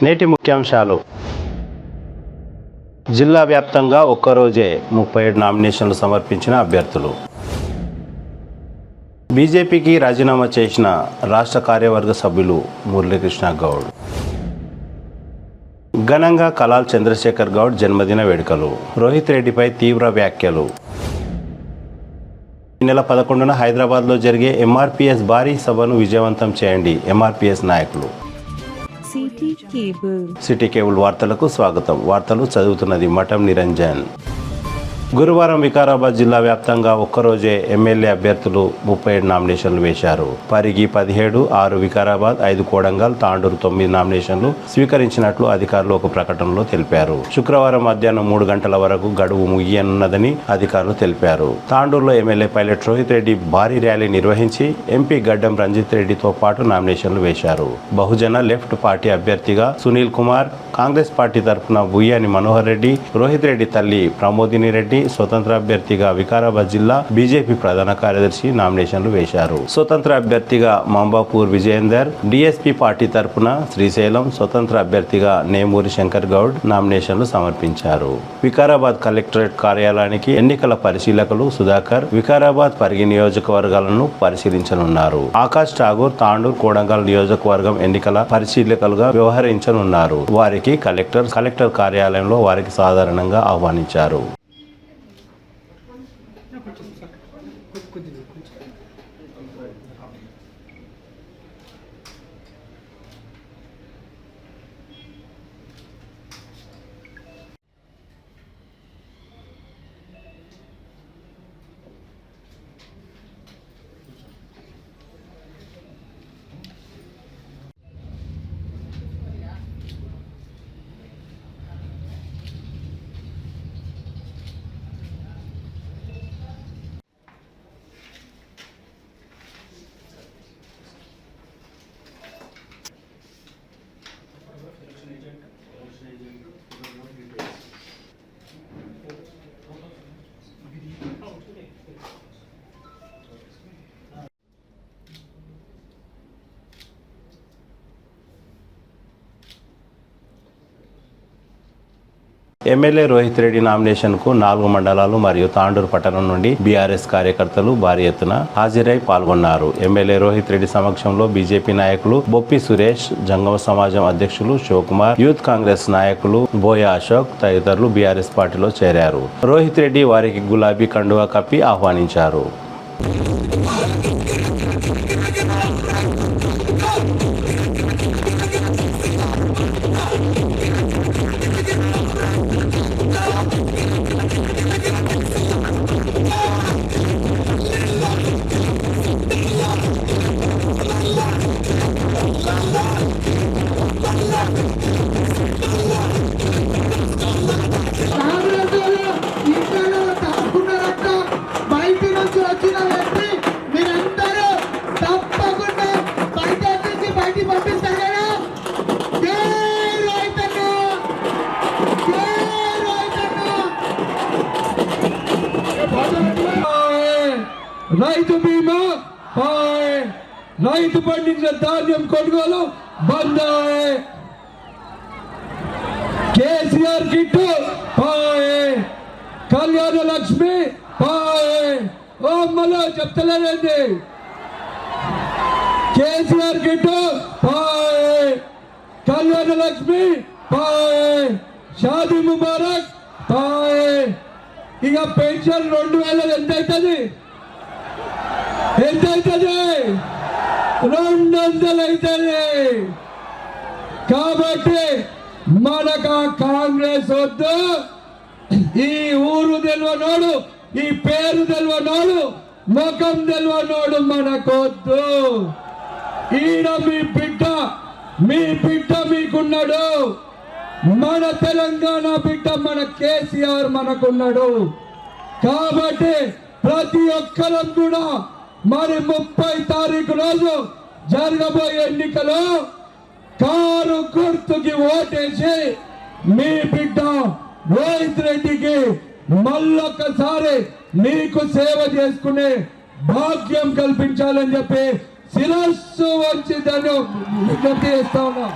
నేటి ముఖ్యాంశాలు. జిల్లా వ్యాప్తంగా ఒక్కరోజే 37 నామినేషన్లు సమర్పించిన అభ్యర్థులు. బీజేపీకి రాజీనామా చేసిన రాష్ట్ర కార్యవర్గ సభ్యులు మురళీకృష్ణ గౌడ్. ఘనంగా కలాల్ చంద్రశేఖర్ గౌడ్ జన్మదిన వేడుకలు. రోహిత్ రెడ్డిపై తీవ్ర వ్యాఖ్యలు. ఈ నెల 11న హైదరాబాద్లో జరిగే ఎంఆర్పీఎస్ భారీ సభను విజయవంతం చేయండి. ఎంఆర్పీఎస్ నాయకులు. సిటీ కేబుల్ వార్తలకు స్వాగతం. వార్తలు చదువుతున్నది మఠం నిరంజన్. గురువారం వికారాబాద్ జిల్లా వ్యాప్తంగా ఒక్కరోజే ఎమ్మెల్యే అభ్యర్థులు 37 నామినేషన్లు వేశారు. పరిగి 17, 6 వికారాబాద్, 5 కోడంగల్, తాండూరు 9 నామినేషన్లు స్వీకరించినట్లు అధికారులు ఒక ప్రకటనలో తెలిపారు. శుక్రవారం మధ్యాహ్నం 3 గంటల వరకు గడువు ముగియనున్నదని అధికారులు తెలిపారు. తాండూరులో ఎమ్మెల్యే పైలట్ రోహిత్ రెడ్డి భారీ ర్యాలీ నిర్వహించి ఎంపీ గడ్డం రంజిత్ రెడ్డితో పాటు నామినేషన్లు వేశారు. బహుజన లెఫ్ట్ పార్టీ అభ్యర్థిగా సునీల్ కుమార్, కాంగ్రెస్ పార్టీ తరఫున బుయ్యాని మనోహర్ రెడ్డి, రోహిత్ రెడ్డి తల్లి ప్రమోదిని రెడ్డి, స్వతంత్ర అభ్యర్థిగా వికారాబాద్ జిల్లా బీజేపీ ప్రధాన కార్యదర్శి నామినేషన్లు వేశారు. స్వతంత్ర అభ్యర్థిగా మంబాపూర్ విజయేందర్, డీఎస్పీ పార్టీ తరఫున శ్రీశైలం, స్వతంత్ర అభ్యర్థిగా నేమూరి శంకర్ గౌడ్ నామినేషన్లు సమర్పించారు. వికారాబాద్ కలెక్టరేట్ కార్యాలయానికి ఎన్నికల పరిశీలకులు సుధాకర్ వికారాబాద్ పరిగి నియోజకవర్గాలను పరిశీలించనున్నారు. ఆకాష్ ఠాగూర్ తాండూర్ కోడంగల్ నియోజకవర్గం ఎన్నికల పరిశీలకులుగా వ్యవహరించనున్నారు. వారికి కలెక్టర్ కార్యాలయంలో వారికి సాధారణంగా ఆహ్వానించారు. ఎమ్మెల్యే రోహిత్ రెడ్డి నామినేషన్కు 4 మండలాలు మరియు తాండూరు పట్టణం నుండి బీఆర్ఎస్ కార్యకర్తలు భారీ ఎత్తున హాజరై పాల్గొన్నారు. ఎమ్మెల్యే రోహిత్ రెడ్డి సమక్షంలో బీజేపీ నాయకులు బొప్పి సురేష్, జంగమ సమాజం అధ్యక్షులు శివకుమార్, యూత్ కాంగ్రెస్ నాయకులు బోయ అశోక్ తదితరులు బీఆర్ఎస్ పార్టీలో చేరారు. రోహిత్ రెడ్డి వారికి గులాబీ కండువా కప్పి ఆహ్వానించారు. రైతు బీమా హాయ్, రైతు పండించిన ధాన్యం కొనుగోలు బంద్. KCR kit hi, Kalyana Lakshmi hi. ఓ మళ్ళా చెప్తలేదండి. KCR kit hi, Kalyana Lakshmi hi, Shaadi Mubarak hi. ఇక పెన్షన్ 2000 ఎంత అవుతుంది? 200 అవుతుంది. కాబట్టి మనకు కాంగ్రెస్ వద్దు. ఈ ఊరు తెలియనోడు, ఈ పేరు తెలియనోడు, ముఖం తెలియనోడు మనకొద్దు. ఈడ మీ బిడ్డ మీకున్నాడు. మన తెలంగాణ బిడ్డ మన కేసీఆర్ మనకున్నాడు. కాబట్టి ప్రతి ఒక్కరం కూడా మరి 30 తారీఖు రోజు జరగబోయే ఎన్నికలో కారు గుర్తుకి ఓటేసి మీ బిడ్డ రోహిత్ రెడ్డికి మళ్ళొక్కసారి మీకు సేవ చేసుకునే భాగ్యం కల్పించాలని చెప్పి శిరస్సు వంచి దాన్ని విజ్ఞప్తి చేస్తా ఉన్నాం.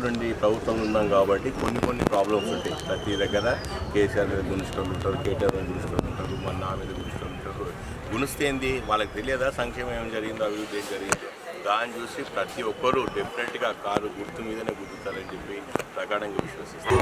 నుండి ప్రభుత్వం ఉన్నాం కాబట్టి కొన్ని ప్రాబ్లమ్స్ ఉంటాయి. ప్రతి దగ్గర కేసీఆర్ మీద గుణిష్టం ఉంటారు, కేటీఆర్ మీద గుణిష్టం ఉంటారు, మన నా మీద గుణిష్టం ఉంటారు. గుణిస్తే ఏంది వాళ్ళకి తెలియదా సంక్షేమం ఏం జరిగిందో, అభివృద్ధి ఏం జరిగిందో. దాన్ని చూసి ప్రతి ఒక్కరూ డెఫినెట్గా కారు గుర్తు మీదనే గుర్తుతారని చెప్పి ప్రకారంగా విశ్వసిస్తారు.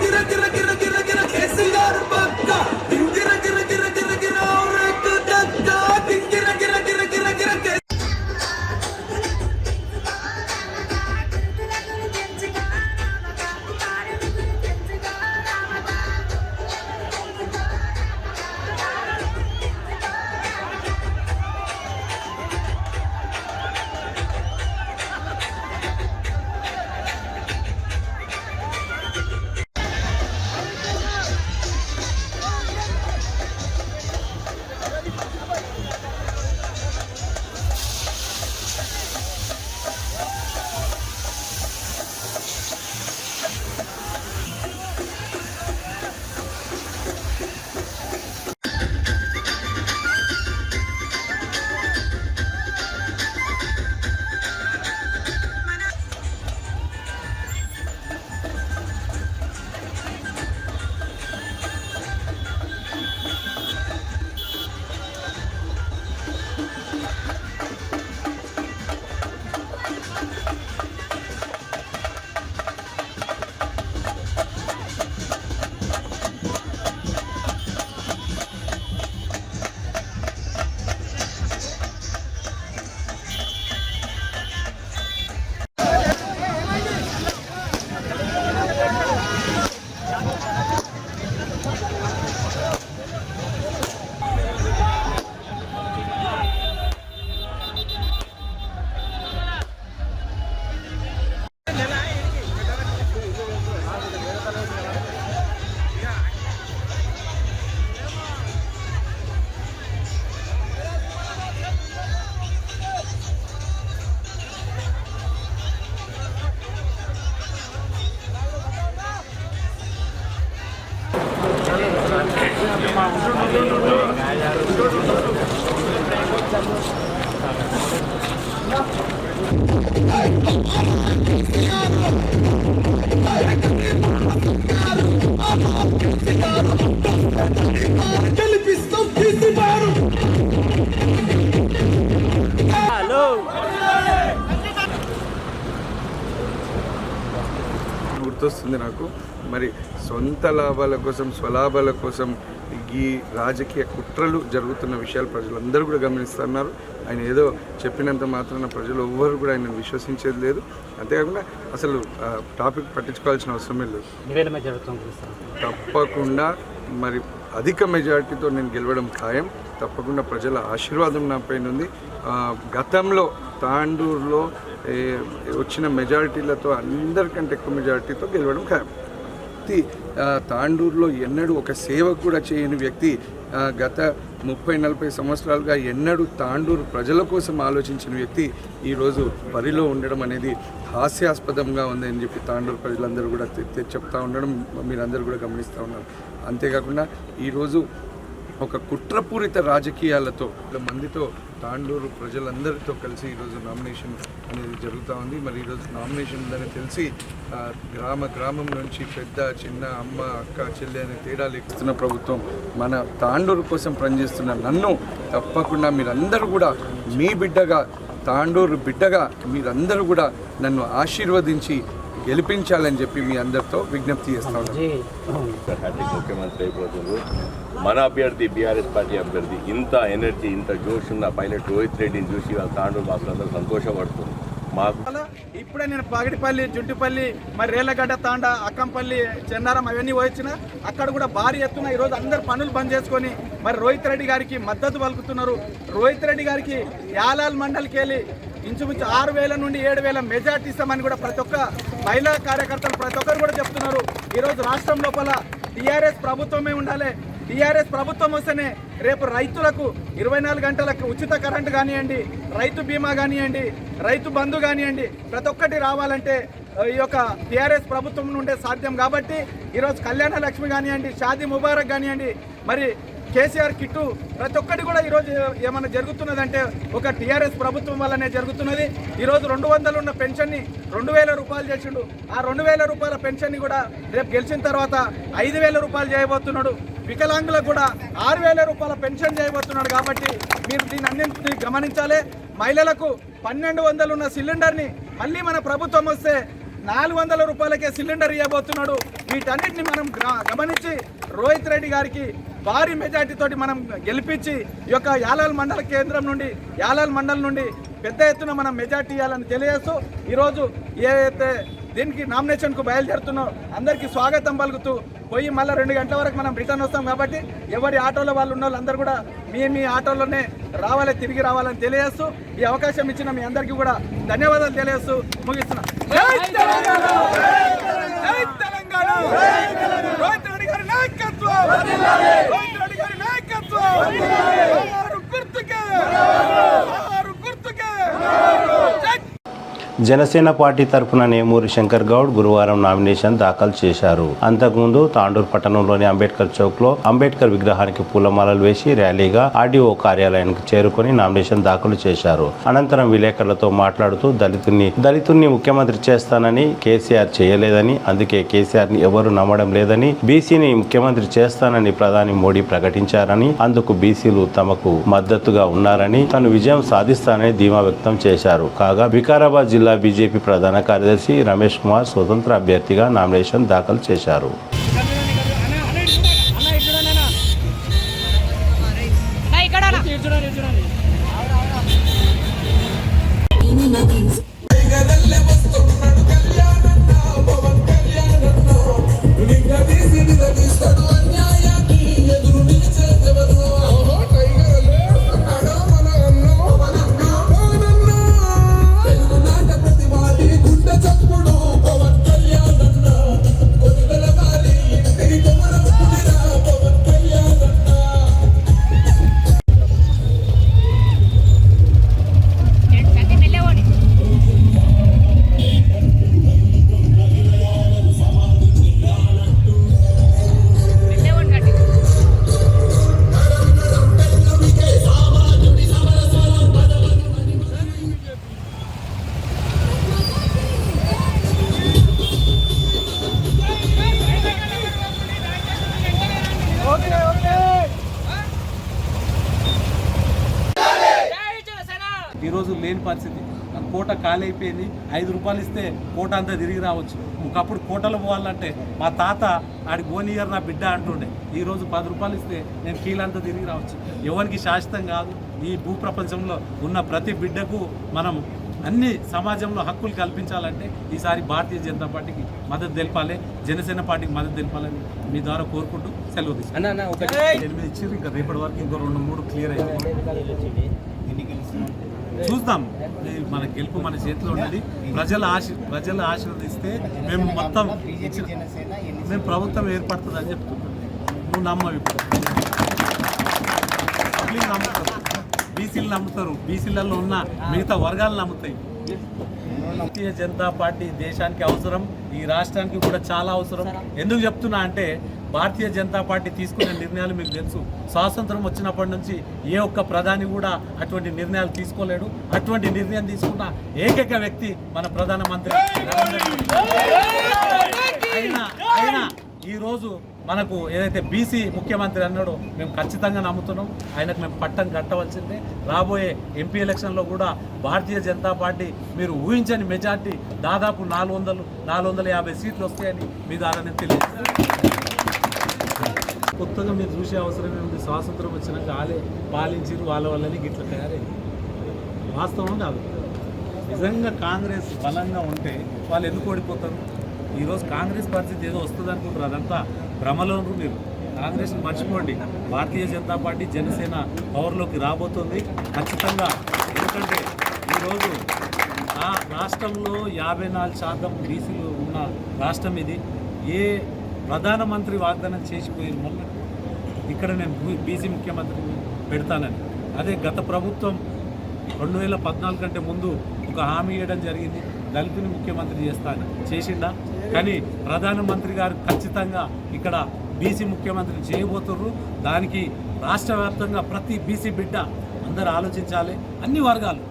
గుర్తొస్తుంది నాకు. మరి సొంత లాభాల కోసం, స్వలాభాల కోసం ఈ రాజకీయ కుట్రలు జరుగుతున్న విషయాలు ప్రజలందరూ కూడా గమనిస్తున్నారు. ఆయన ఏదో చెప్పినంత మాత్రాన ప్రజలు ఎవ్వరు కూడా ఆయన విశ్వసించేది లేదు. అంతేకాకుండా అసలు టాపిక్ పట్టించుకోవాల్సిన అవసరమే లేదు. తప్పకుండా మరి అధిక మెజారిటీతో నేను గెలవడం ఖాయం. తప్పకుండా ప్రజల ఆశీర్వాదం నా పైన ఉంది. గతంలో తాండూరులో వచ్చిన మెజారిటీలతో అందరికంటే ఎక్కువ మెజారిటీతో గెలవడం ఖాయం. తాండూరులో ఎన్నడూ ఒక సేవ కూడా చేయని వ్యక్తి గత 30-40 సంవత్సరాలుగా ఎన్నడూ తాండూరు ప్రజల కోసం ఆలోచించిన వ్యక్తి ఈరోజు బరిలో ఉండడం అనేది హాస్యాస్పదంగా ఉందని చెప్పి తాండూరు ప్రజలందరూ కూడా చెప్తా ఉండడం మీరందరూ కూడా గమనిస్తూ ఉన్నారు. అంతేకాకుండా ఈరోజు ఒక కుట్రపూరిత రాజకీయాలతో మందితో తాండూరు ప్రజలందరితో కలిసి ఈరోజు నామినేషన్ అనేది జరుగుతూ ఉంది. మరి ఈరోజు నామినేషన్ ఉందని తెలిసి గ్రామం నుంచి పెద్ద చిన్న అమ్మ అక్క చెల్లి అనే తేడా లేకుతున్న ప్రభుత్వం మన తాండూరు కోసం పనిచేస్తున్న నన్ను తప్పకుండా మీరందరూ కూడా మీ బిడ్డగా, తాండూరు బిడ్డగా మీరందరూ కూడా నన్ను ఆశీర్వదించి గెలిపించాలని చెప్పి మీ అందరితో విజ్ఞప్తి చేస్తా ఉన్నాను. ముఖ్యమంత్రి అయిపోతుంది మన అభ్యర్థి, బీఆర్ఎస్ పార్టీ అభ్యర్థి. ఇంత ఎనర్జీ, ఇంత జోష్ ఉన్న పైలట్ రోహిత్ రెడ్డిని చూసి వాళ్ళ తాండూరు వాసులందరూ సంతోషపడుతుంది. మాకు ఇప్పుడే నేను పాగిడిపల్లి, జుంటిపల్లి, మరి రేళ్లగడ్డ తాండా, అక్కంపల్లి, చెన్నారం అవన్నీ వచ్చిన అక్కడ కూడా భారీ ఎత్తున ఈరోజు అందరు పనులు బంద్ చేసుకొని మరి రోహిత్ రెడ్డి గారికి మద్దతు పలుకుతున్నారు. రోహిత్ రెడ్డి గారికి యాలాల్ మండలికి వెళ్ళి ఇంచుమించు 6,000 నుండి 7,000 మెజార్టీ ఇస్తామని కూడా ప్రతి ఒక్క మహిళా కార్యకర్తలు ప్రతి ఒక్కరు కూడా చెప్తున్నారు. ఈరోజు రాష్ట్రం లోపల టీఆర్ఎస్ ప్రభుత్వమే ఉండాలి. టీఆర్ఎస్ ప్రభుత్వం వస్తేనే రేపు రైతులకు 24 గంటలకు ఉచిత కరెంటు కానివ్వండి, రైతు బీమా కానివ్వండి, రైతు బంధు కానివ్వండి, ప్రతి ఒక్కటి రావాలంటే ఈ యొక్క టీఆర్ఎస్ ప్రభుత్వం నుండే సాధ్యం. కాబట్టి ఈరోజు కళ్యాణ లక్ష్మి కానివ్వండి, షాదీ ముబారక్ కానివ్వండి, మరి కేసీఆర్ కిట్టు ప్రతి ఒక్కటి కూడా ఈరోజు ఏమైనా జరుగుతున్నదంటే ఒక టీఆర్ఎస్ ప్రభుత్వం వల్లనే జరుగుతున్నది. ఈరోజు 200 ఉన్న పెన్షన్ని 2000 రూపాయలు చేసిండు. ఆ 2000 రూపాయల పెన్షన్ని కూడా రేపు గెలిచిన తర్వాత 5000 రూపాయలు చేయబోతున్నాడు. వికలాంగులకు కూడా 6000 రూపాయల పెన్షన్ చేయబోతున్నాడు. కాబట్టి మీరు దీని అన్నింటినీ గమనించాలి. మహిళలకు 1200 ఉన్న సిలిండర్ని మళ్ళీ మన ప్రభుత్వం వస్తే 400 రూపాయలకే సిలిండర్ ఇవ్వబోతున్నాడు. వీటన్నిటిని మనం గమనించి రోహిత్ రెడ్డి గారికి భారీ మెజార్టీతోటి మనం గెలిపించి ఈ యొక్క యాలాల్ మండల కేంద్రం నుండి యాలాల్ మండలం నుండి పెద్ద ఎత్తున మనం మెజార్టీ ఇవ్వాలని తెలియజేస్తూ ఈరోజు ఏదైతే దీనికి నామినేషన్కు బయలుదేరుతున్నాం అందరికీ స్వాగతం పలుకుతూ పోయి మళ్ళీ 2 గంటల వరకు మనం రిటర్న్ వస్తాం. కాబట్టి ఎవరి ఆటోలో వాళ్ళు ఉన్న వాళ్ళందరూ కూడా మీ ఆటోలోనే రావాలి, తిరిగి రావాలని తెలియజేస్తూ ఈ అవకాశం ఇచ్చిన మీ అందరికీ కూడా ధన్యవాదాలు తెలియజేస్తూ ముగిస్తున్నాం. జై తెలంగాణ! జై తెలంగాణ! రోహిత్ రెడ్డి గారి నాయకత్వం! రోహిత్ రెడ్డి గారి నాయకత్వం! ఆరు గుర్తుకే! ఆరు గుర్తుకే! జై జనసేన పార్టీ తరఫున నేమూరి శంకర్ గౌడ్ గురువారం నామినేషన్ దాఖలు చేశారు. అంతకుముందు తాండూరు పట్టణంలోని అంబేద్కర్ చౌక్ లో అంబేద్కర్ విగ్రహానికి పూలమాలలు వేసి ర్యాలీగా ఆర్డీఓ కార్యాలయానికి చేరుకొని నామినేషన్ దాఖలు చేశారు. అనంతరం విలేకరులతో మాట్లాడుతూ దళితుణ్ణి ముఖ్యమంత్రి చేస్తానని కేసీఆర్ చేయలేదని, అందుకే కేసీఆర్ ని ఎవరు నమ్మడం లేదని, బీసీని ముఖ్యమంత్రి చేస్తానని ప్రధాని మోడీ ప్రకటించారని, అందుకు బీసీలు తమకు మద్దతుగా ఉన్నారని, తను విజయం సాధిస్తానని ధీమా వ్యక్తం చేశారు. కాగా వికారాబాద్ జిల్లా బీజేపీ ప్రధాన కార్యదర్శి రమేష్ కుమార్ స్వతంత్ర అభ్యర్థిగా నామినేషన్ దాఖలు చేశారు. ఈరోజు లేని పరిస్థితి. కోట ఖాళీ అయిపోయింది. 5 రూపాయలు ఇస్తే కోట అంతా తిరిగి రావచ్చు. ఒకప్పుడు కోటలో పోవాలంటే మా తాత ఆడికి ఓనియర్ నా బిడ్డ అంటుండే. ఈరోజు 10 రూపాయలు ఇస్తే నేను కీలంతా తిరిగి రావచ్చు. ఎవరికి శాశ్వతం కాదు. ఈ భూప్రపంచంలో ఉన్న ప్రతి బిడ్డకు మనం అన్ని సమాజంలో హక్కులు కల్పించాలంటే ఈసారి భారతీయ జనతా పార్టీకి మద్దతు తెలపాలి, జనసేన పార్టీకి మద్దతు తెలపాలని మీ ద్వారా కోరుకుంటూ సెలవు తీసుకుంటాం. 8 ఇచ్చారు, ఇంకా రేపటి వరకు ఇంకో 2-3 క్లియర్ అయింది. చూద్దాం. మన గెలుపు మన చేతిలో ఉన్నది. ప్రజలు ఆశీర్వదిస్తే మేము మొత్తం మేము ప్రభుత్వం ఏర్పడుతుంది అని చెప్తున్నాం. నువ్వు నమ్మవు. ఇప్పుడు పబ్లిక్ నమ్ముతారు, బీసీలు నమ్ముతారు, బీసీలలో ఉన్న మిగతా వర్గాలు నమ్ముతాయి. భారతీయ జనతా పార్టీ దేశానికి అవసరం, ఈ రాష్ట్రానికి కూడా చాలా అవసరం. ఎందుకు చెప్తున్నా అంటే భారతీయ జనతా పార్టీ తీసుకునే నిర్ణయాలు మీకు తెలుసు. స్వాతంత్రం వచ్చినప్పటి నుంచి ఏ ఒక్క ప్రధాని కూడా అటువంటి నిర్ణయాలు తీసుకోలేడు. అటువంటి నిర్ణయం తీసుకున్న ఏకైక వ్యక్తి మన ప్రధానమంత్రి అయినా ఈరోజు మనకు ఏదైతే బీసీ ముఖ్యమంత్రి అన్నాడో మేము ఖచ్చితంగా నమ్ముతున్నాం. ఆయనకు మేము పట్టం కట్టవలసిందే. రాబోయే ఎంపీ ఎలక్షన్లో కూడా భారతీయ జనతా పార్టీ మీరు ఊహించని మెజార్టీ దాదాపు 450 సీట్లు వస్తాయని మీ ద్వారా నేను తెలియజేస్తాను. కొత్తగా మీరు చూసే అవసరం ఏముంది? స్వాతంత్రం వచ్చినాక వాళ్ళే పాలించారు, వాళ్ళ వల్లనే గిట్ల తయారైంది. వాస్తవం కాదు. నిజంగా కాంగ్రెస్ బలంగా ఉంటే వాళ్ళు ఎందుకు ఓడిపోతారు? ఈరోజు కాంగ్రెస్ పరిస్థితి ఏదో వస్తుంది అనుకుంటారు. అదంతా భ్రమలో మీరు కాంగ్రెస్ని మర్చిపోండి. భారతీయ జనతా పార్టీ జనసేన పవర్లోకి రాబోతుంది ఖచ్చితంగా. ఎందుకంటే ఈరోజు ఆ రాష్ట్రంలో 54% బీసీలు ఉన్న రాష్ట్రం ఇది. ఏ ప్రధానమంత్రి వాగ్దానం చేసిపోయిన వల్ల ఇక్కడ నేను బీసీ ముఖ్యమంత్రిని పెడతానని, అదే గత ప్రభుత్వం 2014 కంటే ముందు ఒక హామీ ఇవ్వడం జరిగింది, దళితుని ముఖ్యమంత్రి చేస్తాను. చేసిందా? కానీ ప్రధానమంత్రి గారు ఖచ్చితంగా ఇక్కడ బీసీ ముఖ్యమంత్రిని చేయబోతున్నారు. దానికి రాష్ట్ర వ్యాప్తంగా ప్రతి బీసీ బిడ్డ అందరూ ఆలోచించాలి, అన్ని వర్గాలు.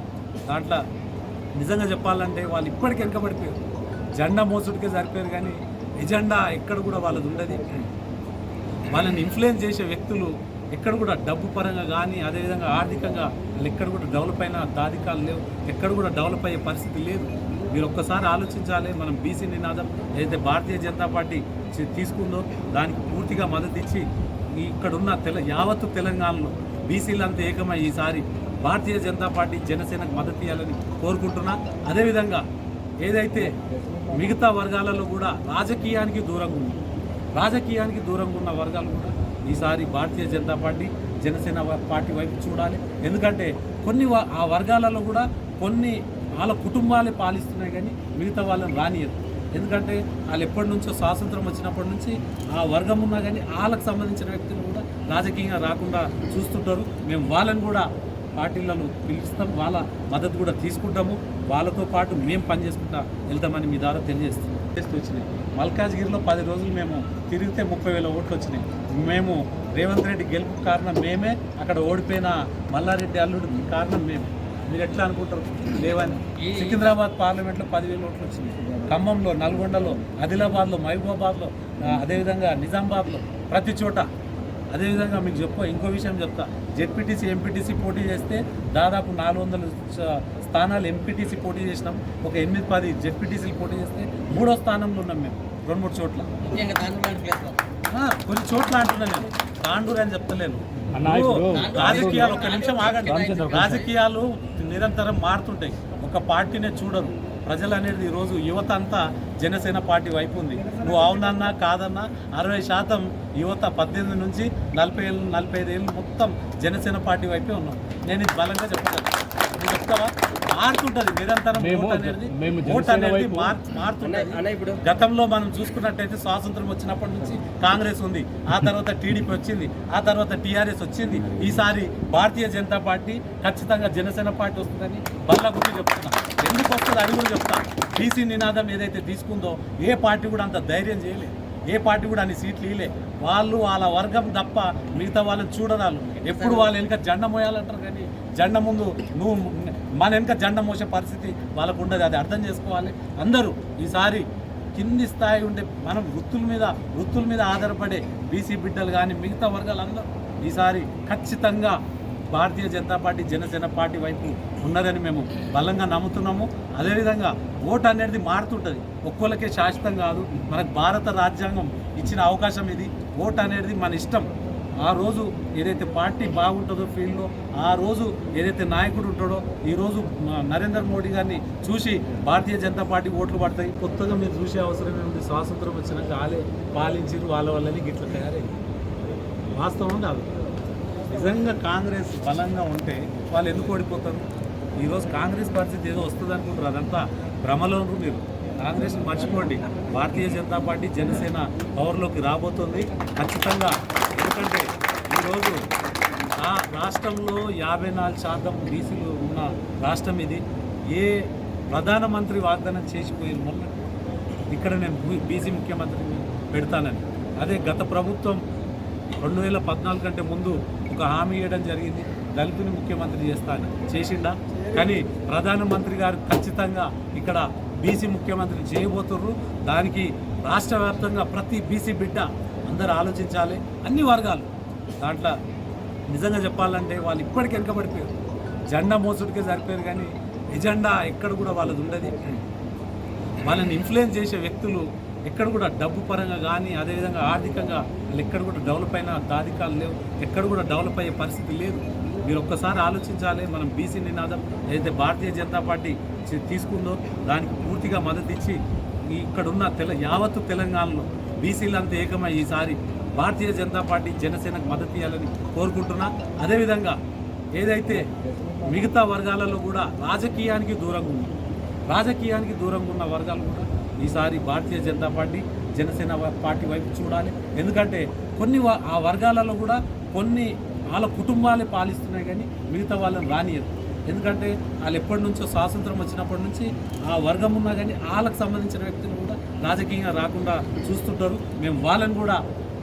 దాంట్లో నిజంగా చెప్పాలంటే వాళ్ళు ఇప్పటికీ వెనకబడిపోయారు. జెండా మోసుడికే సరిపోయారు కానీ ఎజెండా ఎక్కడ కూడా వాళ్ళది ఉండదు. వాళ్ళని ఇన్ఫ్లుయెన్స్ చేసే వ్యక్తులు ఎక్కడ కూడా డబ్బు పరంగా కానీ అదేవిధంగా ఆర్థికంగా వాళ్ళు ఎక్కడ కూడా డెవలప్ అయిన దాధికాలు లేవు, ఎక్కడ కూడా డెవలప్ అయ్యే పరిస్థితి లేదు. మీరు ఒక్కసారి ఆలోచించాలి. మనం బీసీ నినాదం ఏదైతే భారతీయ జనతా పార్టీ తీసుకుందో దానికి పూర్తిగా మద్దతు ఇచ్చి ఇక్కడున్న యావత్తు తెలంగాణలో బీసీలంతా ఏకమై ఈసారి భారతీయ జనతా పార్టీ జనసేనకు మద్దతు ఇవ్వాలని కోరుకుంటున్నా. అదేవిధంగా ఏదైతే మిగతా వర్గాలలో కూడా రాజకీయానికి దూరంగా ఉన్న వర్గాలు కూడా ఈసారి భారతీయ జనతా పార్టీ జనసేన పార్టీ వైపు చూడాలి. ఎందుకంటే ఆ వర్గాలలో కూడా కొన్ని వాళ్ళ కుటుంబాలే పాలిస్తున్నాయి కానీ మిగతా వాళ్ళని రానియరు. ఎందుకంటే వాళ్ళు ఎప్పటి నుంచో స్వాతంత్రం వచ్చినప్పటి నుంచి ఆ వర్గం ఉన్నా కానీ వాళ్ళకు సంబంధించిన వ్యక్తులు కూడా రాజకీయంగా రాకుండా చూస్తుంటారు. మేము వాళ్ళని కూడా పార్టీలను పిలుస్తాం, వాళ్ళ మద్దతు కూడా తీసుకుంటాము. వాళ్ళతో పాటు మేము పనిచేసుకుంటా వెళ్తామని మీ ద్వారా తెలియజేస్తున్నాం. వచ్చినాయి మల్కాజ్గిరిలో 10 రోజులు మేము తిరిగితే 30,000 ఓట్లు వచ్చినాయి. మేము రేవంత్ రెడ్డి గెలుపు కారణం మేమే, అక్కడ ఓడిపోయిన మల్లారెడ్డి అల్లుడు కారణం మేము. మీరు ఎట్లా అనుకుంటారు? లేవని. సికింద్రాబాద్ పార్లమెంట్లో 10,000 ఓట్లు వచ్చినాయి. ఖమ్మంలో, నల్గొండలో, ఆదిలాబాద్లో, మహబూబాబాద్లో, అదేవిధంగా నిజామాబాద్లో ప్రతి చోట. అదేవిధంగా మీకు ఇంకో విషయం చెప్తా. జెడ్పీటీసీ ఎంపీటీసీ పోటీ చేస్తే దాదాపు 400 స్థానాలు ఎంపీటీసీ పోటీ చేసినాం. ఒక 8-10 జెడ్పీటీసీలు పోటీ చేస్తే 3వ స్థానంలో ఉన్నాం మేము 2-3 చోట్ల. కొన్ని చోట్ల అంటున్నాను నేను, తాండూరు అని చెప్తలేను. రాజకీయాలు ఒక్క నిమిషం ఆగండి. రాజకీయాలు నిరంతరం మారుతుంటాయి, ఒక పార్టీనే చూడరు ప్రజలు అనేది. ఈరోజు యువత అంతా జనసేన పార్టీ వైపు ఉంది. నువ్వు అవునన్నా కాదన్నా 60% యువత 18 నుంచి 40-45 ఏళ్ళు మొత్తం జనసేన పార్టీ వైపే ఉన్నాం. నేను ఇది బలంగా చెప్పగలను. నువ్వు చెప్తావా? మారుతుంటుంది నిరంతరం. ఓట్ అనేది మారుతుంటుంది. గతంలో మనం చూసుకున్నట్టయితే స్వాతంత్రం వచ్చినప్పటి నుంచి కాంగ్రెస్ ఉంది, ఆ తర్వాత టీడీపీ వచ్చింది, ఆ తర్వాత టీఆర్ఎస్ వచ్చింది. ఈసారి భారతీయ జనతా పార్టీ ఖచ్చితంగా జనసేన పార్టీ వస్తుందని బల్ల గురించి చెప్తున్నా. ఎందుకు వస్తుంది అది కూడా చెప్తా. బీసీ నినాదం ఏదైతే తీసుకుందో ఏ పార్టీ కూడా అంత ధైర్యం చేయలేదు, ఏ పార్టీ కూడా అన్ని సీట్లు ఇలే. వాళ్ళు వాళ్ళ వర్గం తప్ప మిగతా వాళ్ళని చూడరాలు. ఎప్పుడు వాళ్ళ వెనుక జెండా మోయాలంటారు కానీ జెండా ముందు నువ్వు మన వెనుక జెండా మోసే పరిస్థితి వాళ్ళకు ఉండదు. అది అర్థం చేసుకోవాలి అందరూ. ఈసారి కింది స్థాయి ఉండే మనం వృత్తుల మీద ఆధారపడే బీసీ బిడ్డలు కానీ మిగతా వర్గాలందరూ ఈసారి ఖచ్చితంగా భారతీయ జనతా పార్టీ జనసేన పార్టీ వైపు ఉన్నదని మేము బలంగా నమ్ముతున్నాము. అదేవిధంగా ఓటు అనేది మారుతుంటుంది, ఒక్కొక్కరికే శాశ్వతం కాదు. మనకు భారత రాజ్యాంగం ఇచ్చిన అవకాశం ఇది. ఓటు అనేది మన ఇష్టం. ఆ రోజు ఏదైతే పార్టీ బాగుంటుందో ఫీల్డ్లో, ఆ రోజు ఏదైతే నాయకుడు ఉంటాడో, ఈరోజు నరేంద్ర మోడీ గారిని చూసి భారతీయ జనతా పార్టీ ఓట్లు పడతాయి. కొత్తగా మీరు చూసే అవసరమే ఉంది. స్వాతంత్రం వచ్చినాక వాళ్ళే పాలించారు, వాళ్ళ వల్లనే గిట్ల తయారైంది. వాస్తవం కాదు. నిజంగా కాంగ్రెస్ బలంగా ఉంటే వాళ్ళు ఎందుకు ఓడిపోతారు? ఈరోజు కాంగ్రెస్ పరిస్థితి ఏదో వస్తుంది అనుకుంటారు, అదంతా భ్రమలో మీరు. కాంగ్రెస్ని మర్చిపోండి. భారతీయ జనతా పార్టీ జనసేన పవర్లోకి రాబోతుంది ఖచ్చితంగా. ఎందుకంటే ఈరోజు ఆ రాష్ట్రంలో 54% బీసీలు ఉన్న రాష్ట్రం ఇది. ఏ ప్రధానమంత్రి వాగ్దానం చేసిపోయారు మొన్న, ఇక్కడ నేను బీసీ ముఖ్యమంత్రిని పెడతానని. అదే గత ప్రభుత్వం 2014 కంటే ముందు ఒక హామీ ఇవ్వడం జరిగింది, దళితుని ముఖ్యమంత్రి చేస్తాను. చేసిండా? కానీ ప్రధానమంత్రి గారు ఖచ్చితంగా ఇక్కడ బీసీ ముఖ్యమంత్రి చేయబోతున్నారు. దానికి రాష్ట్ర వ్యాప్తంగా ప్రతి బీసీ బిడ్డ అందరూ ఆలోచించాలి, అన్ని వర్గాలు. దాంట్లో నిజంగా చెప్పాలంటే వాళ్ళు ఇప్పటికీ వెనకబడిపోయారు. జెండా మోసుడికే సరిపోయారు కానీ ఎజెండా ఎక్కడ కూడా వాళ్ళది ఉండదు. వాళ్ళని ఇన్ఫ్లుయెన్స్ చేసే వ్యక్తులు ఎక్కడ కూడా డబ్బు పరంగా కానీ అదేవిధంగా ఆర్థికంగా వాళ్ళు ఎక్కడ కూడా డెవలప్ అయిన దాధికాలు లేవు, ఎక్కడ కూడా డెవలప్ అయ్యే పరిస్థితి లేదు. మీరు ఒక్కసారి ఆలోచించాలి. మనం బీసీ నినాదం ఏదైతే భారతీయ జనతా పార్టీ తీసుకుందో దానికి పూర్తిగా మద్దతు ఇచ్చి ఇక్కడున్న యావత్తు తెలంగాణలో బీసీలంతా ఏకమై ఈసారి భారతీయ జనతా పార్టీ జనసేనకు మద్దతు ఇవ్వాలని కోరుకుంటున్నా. అదేవిధంగా ఏదైతే మిగతా వర్గాలలో కూడా రాజకీయానికి దూరంగా ఉన్న వర్గాలు కూడా ఈసారి భారతీయ జనతా పార్టీ జనసేన పార్టీ వైపు చూడాలి. ఎందుకంటే ఆ వర్గాలలో కూడా కొన్ని వాళ్ళ కుటుంబాలే పాలిస్తున్నాయి కానీ మిగతా వాళ్ళని రానియరు. ఎందుకంటే వాళ్ళు ఎప్పటి నుంచో స్వాతంత్రం వచ్చినప్పటి నుంచి ఆ వర్గం ఉన్నా కానీ వాళ్ళకు సంబంధించిన వ్యక్తులు కూడా రాజకీయంగా రాకుండా చూస్తుంటారు. మేము వాళ్ళని కూడా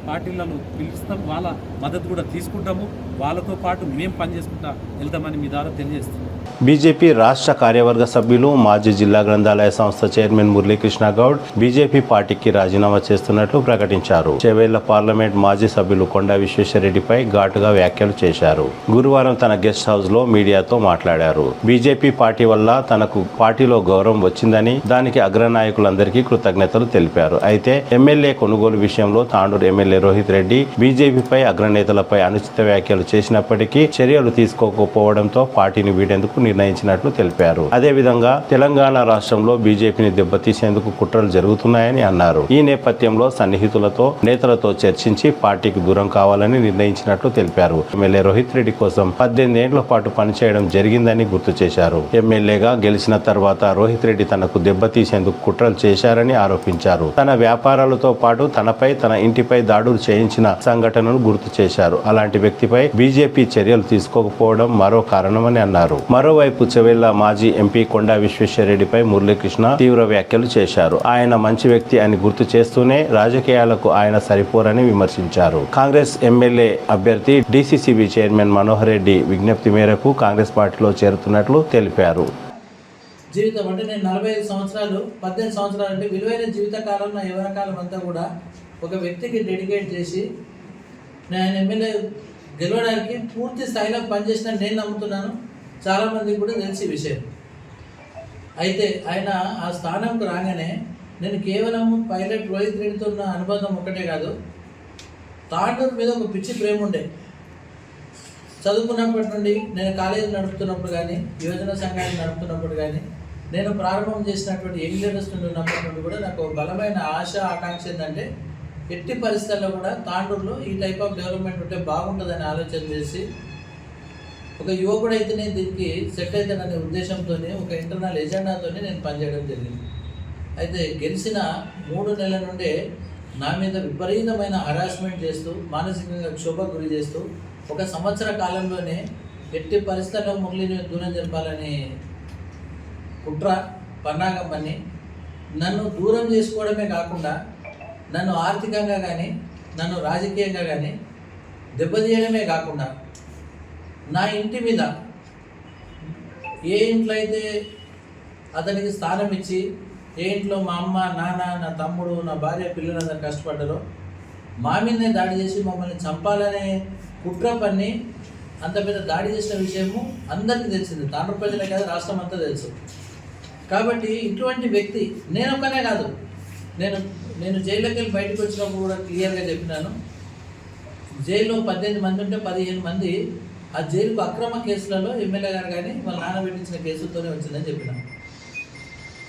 పార్టీలను పిలుస్తాం, వాళ్ళ మద్దతు కూడా తీసుకుంటాము. వాళ్ళతో పాటు మేము పనిచేసుకుంటా వెళ్తామని మీ ద్వారా తెలియజేస్తున్నాం. బీజేపీ రాష్ట్ర కార్యవర్గ సభ్యులు మాజీ జిల్లా గ్రంథాలయ సంస్థ చైర్మన్ మురళీకృష్ణ గౌడ్ బీజేపీ పార్టీకి రాజీనామా చేస్తున్నట్లు ప్రకటించారు. చేవేళ్ల పార్లమెంట్ మాజీ సభ్యులు కొండా విశ్వేశ్వరరెడ్డిపై ఘాటుగా వ్యాఖ్యలు చేశారు. గురువారం తన గెస్ట్ హౌస్ లో మీడియాతో మాట్లాడారు. బీజేపీ పార్టీ వల్ల తనకు పార్టీలో గౌరవం వచ్చిందని, దానికి అగ్రనాయకులందరికీ కృతజ్ఞతలు తెలిపారు. అయితే ఎమ్మెల్యే కొనుగోలు విషయంలో తాండూరు ఎమ్మెల్యే రోహిత్ రెడ్డి బీజేపీపై అగ్రనేతలపై అనుచిత వ్యాఖ్యలు చేసినప్పటికీ చర్యలు తీసుకోకపోవడంతో పార్టీని వీడేందుకు నిర్ణయించినట్లు తెలిపారు. అదేవిధంగా తెలంగాణ రాష్ట్రంలో బీజేపీని దెబ్బతీసేందుకు కుట్రలు జరుగుతున్నాయని అన్నారు. ఈ నేపథ్యంలో సన్నిహితులతో నేతలతో చర్చించి పార్టీకి దూరం కావాలని నిర్ణయించినట్లు తెలిపారు. ఎమ్మెల్యే రోహిత్ రెడ్డి కోసం 18 ఏళ్ల పాటు పనిచేయడం జరిగిందని గుర్తు చేశారు. ఎమ్మెల్యేగా గెలిచిన తర్వాత రోహిత్ రెడ్డి తనకు దెబ్బతీసేందుకు కుట్రలు చేశారని ఆరోపించారు. తన వ్యాపారాలతో పాటు తనపై, తన ఇంటిపై దాడులు చేయించిన సంఘటనను గుర్తు చేశారు. అలాంటి వ్యక్తిపై బీజేపీ చర్యలు తీసుకోకపోవడం మరో కారణమని అన్నారు. మరోవైపు చెవెళ్ల మాజీ ఎంపీ కొండా విశ్వేశ్వరరెడ్డిపై మురళీకృష్ణ తీవ్ర వ్యాఖ్యలు చేశారు. ఆయన మంచి వ్యక్తి అని గుర్తు చేస్తూనే రాజకీయాలకు ఆయన సరిపోరని విమర్శించారు. కాంగ్రెస్ ఎమ్మెల్యే అభ్యర్థి డీసీసీబీ చైర్మన్ మనోహర్ రెడ్డి విజ్ఞప్తి మేరకు కాంగ్రెస్ పార్టీలో చేరుతున్నట్లు తెలిపారు. జీవితం అంటే నేను 45 సంవత్సరాలు 18 సంవత్సరాలు అంటే విలువైన జీవితకాలం, నా యువనకాలం అంతా కూడా ఒక వ్యక్తికి డెడికేట్ చేసి నేను ఎమ్మెల్యే గెలవడానికి పూర్తి స్థాయిలో పనిచేసిన నేను నమ్ముతున్నాను. చాలామందికి కూడా తెలిసి విషయం. అయితే ఆయన ఆ స్థానంకు రాగానే నేను కేవలం పైలట్ రోహిత్ రెడ్డితో ఉన్న అనుబంధం ఒకటే కాదు, తాండూరు మీద ఒక పిచ్చి ప్రేమ ఉండే. చదువుకున్నప్పటి నుండి నేను కాలేజీ నడుపుతున్నప్పుడు కానీ, యువజన సంఘాన్ని నడుపుతున్నప్పుడు కానీ, నేను ప్రారంభం చేసినటువంటి యంగ్ లీడర్స్ నుండి ఉన్నప్పటి నుండి కూడా నాకు బలమైన ఆశ, ఆకాంక్ష ఏంటంటే ఎట్టి పరిస్థితుల్లో కూడా తాండూరులో ఈ టైప్ ఆఫ్ డెవలప్మెంట్ ఉంటే బాగుంటుందని ఆలోచన చేసి ఒక యువకుడు అయితేనే దీనికి సెట్ అవుతాననే ఉద్దేశంతో ఒక ఇంటర్నల్ ఎజెండాతో నేను పనిచేయడం జరిగింది. అయితే గెలిచిన 3 నెలల నుండే నా మీద విపరీతమైన హరాస్మెంట్ చేస్తూ, మానసికంగా క్షోభకు గురి చేస్తూ, 1 సంవత్సర కాలంలోనే ఎట్టి పరిస్థితుల్లో మురళిని దూరం జరపాలని కుట్ర పన్నాగం అని నన్ను దూరం చేసుకోవడమే కాకుండా నన్ను ఆర్థికంగా కానీ, నన్ను రాజకీయంగా కానీ దెబ్బతీయడమే కాకుండా నా ఇంటి మీద ఏ ఇంట్లో అయితే అతనికి స్థానం ఇచ్చి, ఏ ఇంట్లో మా అమ్మ, నాన్న, నా తమ్ముడు, నా భార్య, పిల్లలందరూ కష్టపడ్డారో మా మీదనే దాడి చేసి మమ్మల్ని చంపాలనే కుట్ర పన్ని అంత పెద్ద దాడి చేసిన విషయము అందరికీ తెలిసింది. తాండూరు ప్రజలే కాదు, రాష్ట్రం అంతా తెలుసు. కాబట్టి ఇటువంటి వ్యక్తి నేనొక్కనే కాదు, నేను జైల్లోకి వెళ్ళి బయటకు వచ్చినప్పుడు కూడా క్లియర్గా చెప్పినాను. జైల్లో 18 మంది ఉంటే 15 మంది ఆ జైలుకు అక్రమ కేసులలో ఎమ్మెల్యే గారు కానీ వాళ్ళ నాన్న పెట్టించిన కేసులతోనే వచ్చిందని చెప్పినాను.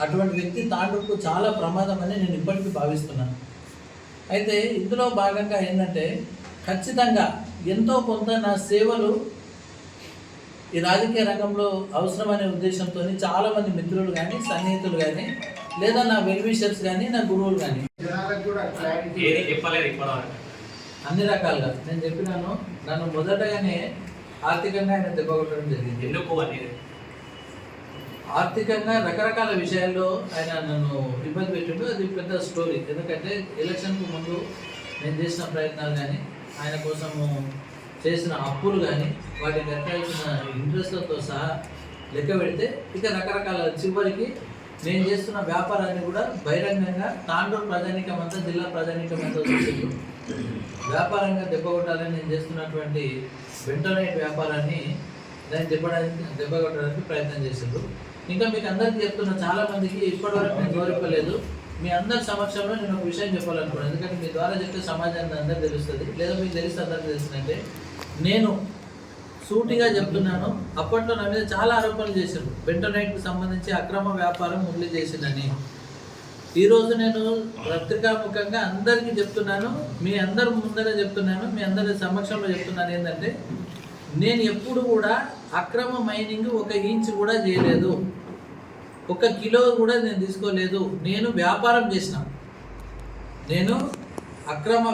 అటువంటి వ్యక్తి తాండూరుకు చాలా ప్రమాదం అని నేను ఇప్పటికీ భావిస్తున్నాను. అయితే ఇందులో భాగంగా ఏంటంటే ఖచ్చితంగా ఎంతో కొంత నా సేవలు ఈ రాజకీయ రంగంలో అవసరమనే ఉద్దేశంతో చాలామంది మిత్రులు కానీ, సన్నిహితులు కానీ, లేదా నా వెల్విషర్స్ కానీ, నా గురువులు కానీ అన్ని రకాలుగా నేను చెప్పినాను. నన్ను మొదటగానే ఆర్థికంగా ఆయన దెబ్బకొట్టడం జరిగింది. ఎందుకు అనేది ఆర్థికంగా రకరకాల విషయాల్లో ఆయన నన్ను ఇబ్బంది పెట్టిండు. అది పెద్ద స్టోరీ. ఎందుకంటే ఎలక్షన్కు ముందు నేను చేసిన ప్రయత్నాలు కానీ, ఆయన కోసము చేసిన అప్పులు కానీ, వాటికి కట్టాల్సిన ఇంట్రెస్ట్లతో సహా లెక్క పెడితే ఇక రకరకాల చివరికి నేను చేస్తున్న వ్యాపారాన్ని కూడా బహిరంగంగా తాండూరు ప్రజానీకం అంతా, జిల్లా ప్రజానీకం అంతా చూసిండు. వ్యాపారంగా దెబ్బకొట్టాలని నేను చేస్తున్నటువంటి వెంటనైట్ వ్యాపారాన్ని నేను దెబ్బకొట్టడానికి ప్రయత్నం చేసిండు. ఇంకా మీకు అందరికీ చెప్తున్నా, చాలామందికి ఇప్పటివరకు నేను గౌరవించలేదు. మీ అందరి సమక్షంలో నేను ఒక విషయం చెప్పాలనుకున్నాను. ఎందుకంటే మీ ద్వారా చెప్తే సమాజానికి అందరికీ తెలుస్తుంది, లేదా మీకు తెలిస్తే అందరికీ తెలిసిందంటే నేను సూటిగా చెప్తున్నాను. అప్పట్లో నా మీద చాలా ఆరోపణలు చేశారు. బెంటనైట్కి సంబంధించి అక్రమ వ్యాపారం మురళి చేసిందని. ఈరోజు నేను పత్రికాముఖంగా అందరికీ చెప్తున్నాను, మీ అందరి ముందరే చెప్తున్నాను, మీ అందరి సమక్షంలో చెప్తున్నాను. ఏంటంటే నేను ఎప్పుడు కూడా అక్రమ మైనింగ్ 1 ఇంచ్ కూడా చేయలేదు, 1 కిలో కూడా నేను తీసుకోలేదు. నేను వ్యాపారం చేసిన, నేను అక్రమ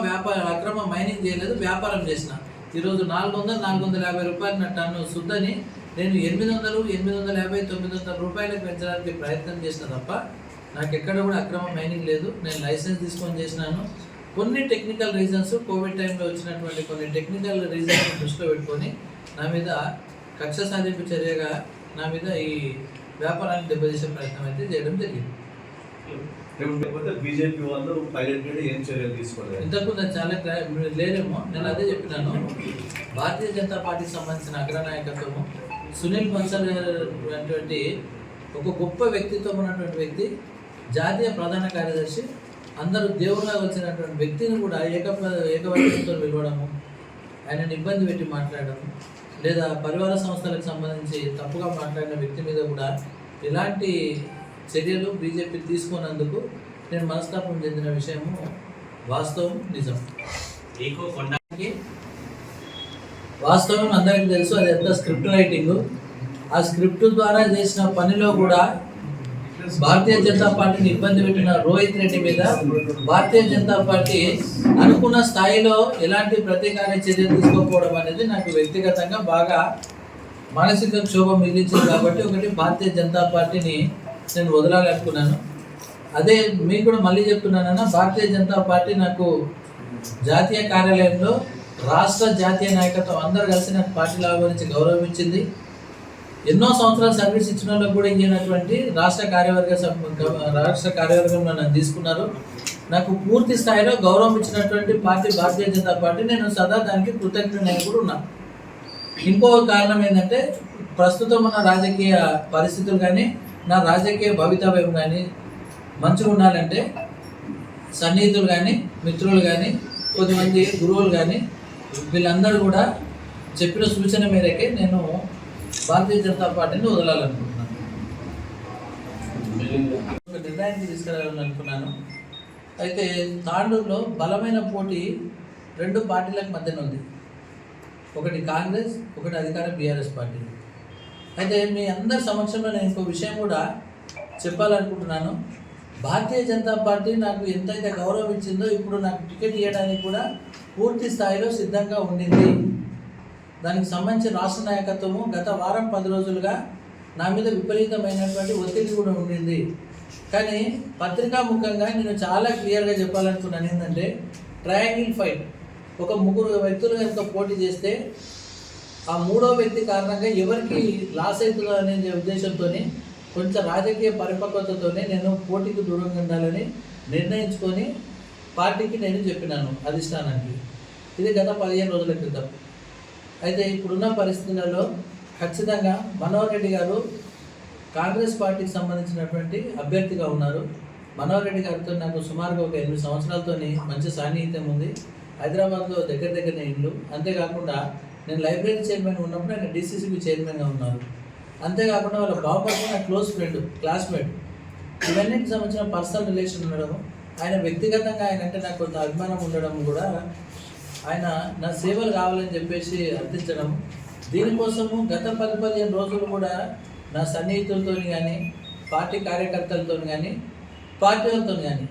మైనింగ్ చేయలేదు, వ్యాపారం చేసిన. ఈరోజు 400-450 రూపాయలు నా టన్ను శుద్ధని నేను 800-850 900 రూపాయలకు పెంచడానికి ప్రయత్నం చేసిన తప్ప నాకు ఎక్కడ కూడా అక్రమ మైనింగ్ లేదు. నేను లైసెన్స్ తీసుకొని చేసినాను. కొన్ని టెక్నికల్ రీజన్స్, కోవిడ్ టైంలో వచ్చినటువంటి కొన్ని టెక్నికల్ రీజన్స్ దృష్టిలో పెట్టుకొని నా మీద కక్ష సాధింపు చర్యగా నా మీద ఈ వ్యాపారాన్ని దెబ్బతీసే ప్రయత్నం అయితే చేయడం జరిగింది. బీజేపీ వాళ్ళు పైలట్ మీద ఏం చర్యలు తీసుకోలేదు. ఇంతకు చాలా లేరేమో, నేను అదే చెప్పినాను. భారతీయ జనతా పార్టీకి సంబంధించిన అగ్రనాయకత్వము సునీల్ బన్సల్ అటువంటి ఒక గొప్ప వ్యక్తిత్వం ఉన్నటువంటి వ్యక్తి, జాతీయ ప్రధాన కార్యదర్శి, అందరూ దేవుళ్ళ వచ్చినటువంటి వ్యక్తిని కూడా ఏకవర్గంతో పిలవడము, ఆయనను ఇబ్బంది పెట్టి మాట్లాడము, లేదా పరివార సంస్థలకు సంబంధించి తప్పుగా మాట్లాడిన వ్యక్తి మీద కూడా ఇలాంటి చర్యలు బీజేపీ తీసుకున్నందుకు నేను మనస్తాపం చెందిన విషయము వాస్తవం, నిజం. వాస్తవం అందరికీ తెలుసు, అది ఎంత స్క్రిప్ట్ రైటింగ్. ఆ స్క్రిప్ట్ ద్వారా చేసిన పనిలో కూడా భారతీయ జనతా పార్టీని ఇబ్బంది పెట్టిన రోహిత్ రెడ్డి మీద భారతీయ జనతా పార్టీ అనుకున్న స్థాయిలో ఎలాంటి ప్రతీకార చర్యలు తీసుకోకపోవడం అనేది నాకు వ్యక్తిగతంగా బాగా మానసిక క్షోభ మిగిలించింది. కాబట్టి ఒకటి, భారతీయ జనతా పార్టీని నేను వదలాలనుకున్నాను. అదే మీకు కూడా మళ్ళీ చెప్తున్నానన్నా, భారతీయ జనతా పార్టీ నాకు జాతీయ కార్యాలయంలో రాష్ట్ర జాతీయ నాయకత్వం అందరూ కలిసి నాకు పార్టీ లాభ గురించి గౌరవించింది. ఎన్నో సంవత్సరాలు సర్వీస్ ఇచ్చిన వాళ్ళకు కూడా ఇచ్చినటువంటి రాష్ట్ర కార్యవర్గంలో నన్ను తీసుకున్నారు. నాకు పూర్తి స్థాయిలో గౌరవం ఇచ్చినటువంటి పార్టీ భారతీయ జనతా పార్టీ. నేను సదా దానికి కృతజ్ఞుడై కూడా ఉన్నా. ఇంకో కారణం ఏంటంటే, ప్రస్తుతం ఉన్న రాజకీయ పరిస్థితులు కానీ, నా రాజకీయ భవితవ్యం కానీ మంచిగా ఉండాలంటే సన్నిహితులు కానీ, మిత్రులు కానీ, కొద్దిమంది గురువులు కానీ, వీళ్ళందరూ కూడా చెప్పిన సూచన మేరకే నేను భారతీయ జనతా పార్టీని వదలాలనుకుంటున్నాను. ఒక నిర్ణయానికి తీసుకురావాలనుకున్నాను. అయితే తాండూరులో బలమైన పోటీ 2 పార్టీలకు మధ్యన ఉంది. ఒకటి కాంగ్రెస్, ఒకటి అధికార బీఆర్ఎస్ పార్టీ. అయితే మీ అందరి సమక్షంలో నేను ఇంకో విషయం కూడా చెప్పాలనుకుంటున్నాను. భారతీయ జనతా పార్టీ నాకు ఎంతైతే గౌరవం ఇచ్చిందో, ఇప్పుడు నాకు టికెట్ ఇవ్వడానికి కూడా పూర్తి స్థాయిలో సిద్ధంగా ఉండింది. దానికి సంబంధించి రాష్ట్ర నాయకత్వము గత వారం 10 రోజులుగా నా మీద విపరీతమైనటువంటి ఒత్తిడి కూడా ఉండింది. కానీ పత్రికాముఖంగా నేను చాలా క్లియర్గా చెప్పాలనుకున్నాను ఏంటంటే, ట్రయాంగిల్ ఫైట్, ఒక 3 వ్యక్తులు కనుక పోటీ చేస్తే ఆ 3వ వ్యక్తి కారణంగా ఎవరికి లాస్ అవుతుందో అనే ఉద్దేశంతో కొంచెం రాజకీయ పరిపక్వతతోనే నేను పోటీకి దూరంగా ఉండాలని నిర్ణయించుకొని పార్టీకి నేను చెప్పినాను, అధిష్టానానికి. ఇది గత 15 రోజుల క్రితం. అయితే ఇప్పుడున్న పరిస్థితులలో ఖచ్చితంగా మనోహర్ రెడ్డి గారు కాంగ్రెస్ పార్టీకి సంబంధించినటువంటి అభ్యర్థిగా ఉన్నారు. మనోహర్ రెడ్డి గారితో నాకు సుమారుగా ఒక 8 సంవత్సరాలతో మంచి సాన్నిహిత్యం ఉంది. హైదరాబాద్లో దగ్గరనే ఇల్లు. అంతేకాకుండా నేను లైబ్రరీ చైర్మన్ ఉన్నప్పుడు ఆయన డీసీసీబీ చైర్మన్గా ఉన్నారు. అంతేకాకుండా వాళ్ళ బాబు నా క్లోజ్ ఫ్రెండ్, క్లాస్మేట్. ఇవన్నిటికి సంబంధించిన పర్సనల్ రిలేషన్ ఉండడం, ఆయన వ్యక్తిగతంగా ఆయన అంటే నాకు కొంత అభిమానం ఉండడం కూడా, ఆయన నా సేవలు కావాలని చెప్పేసి అర్థించడం, దీనికోసము గత 10-15 రోజులు కూడా నా సన్నిహితులతో కానీ, పార్టీ కార్యకర్తలతో కానీ, పార్టీ వాళ్ళతో కానీ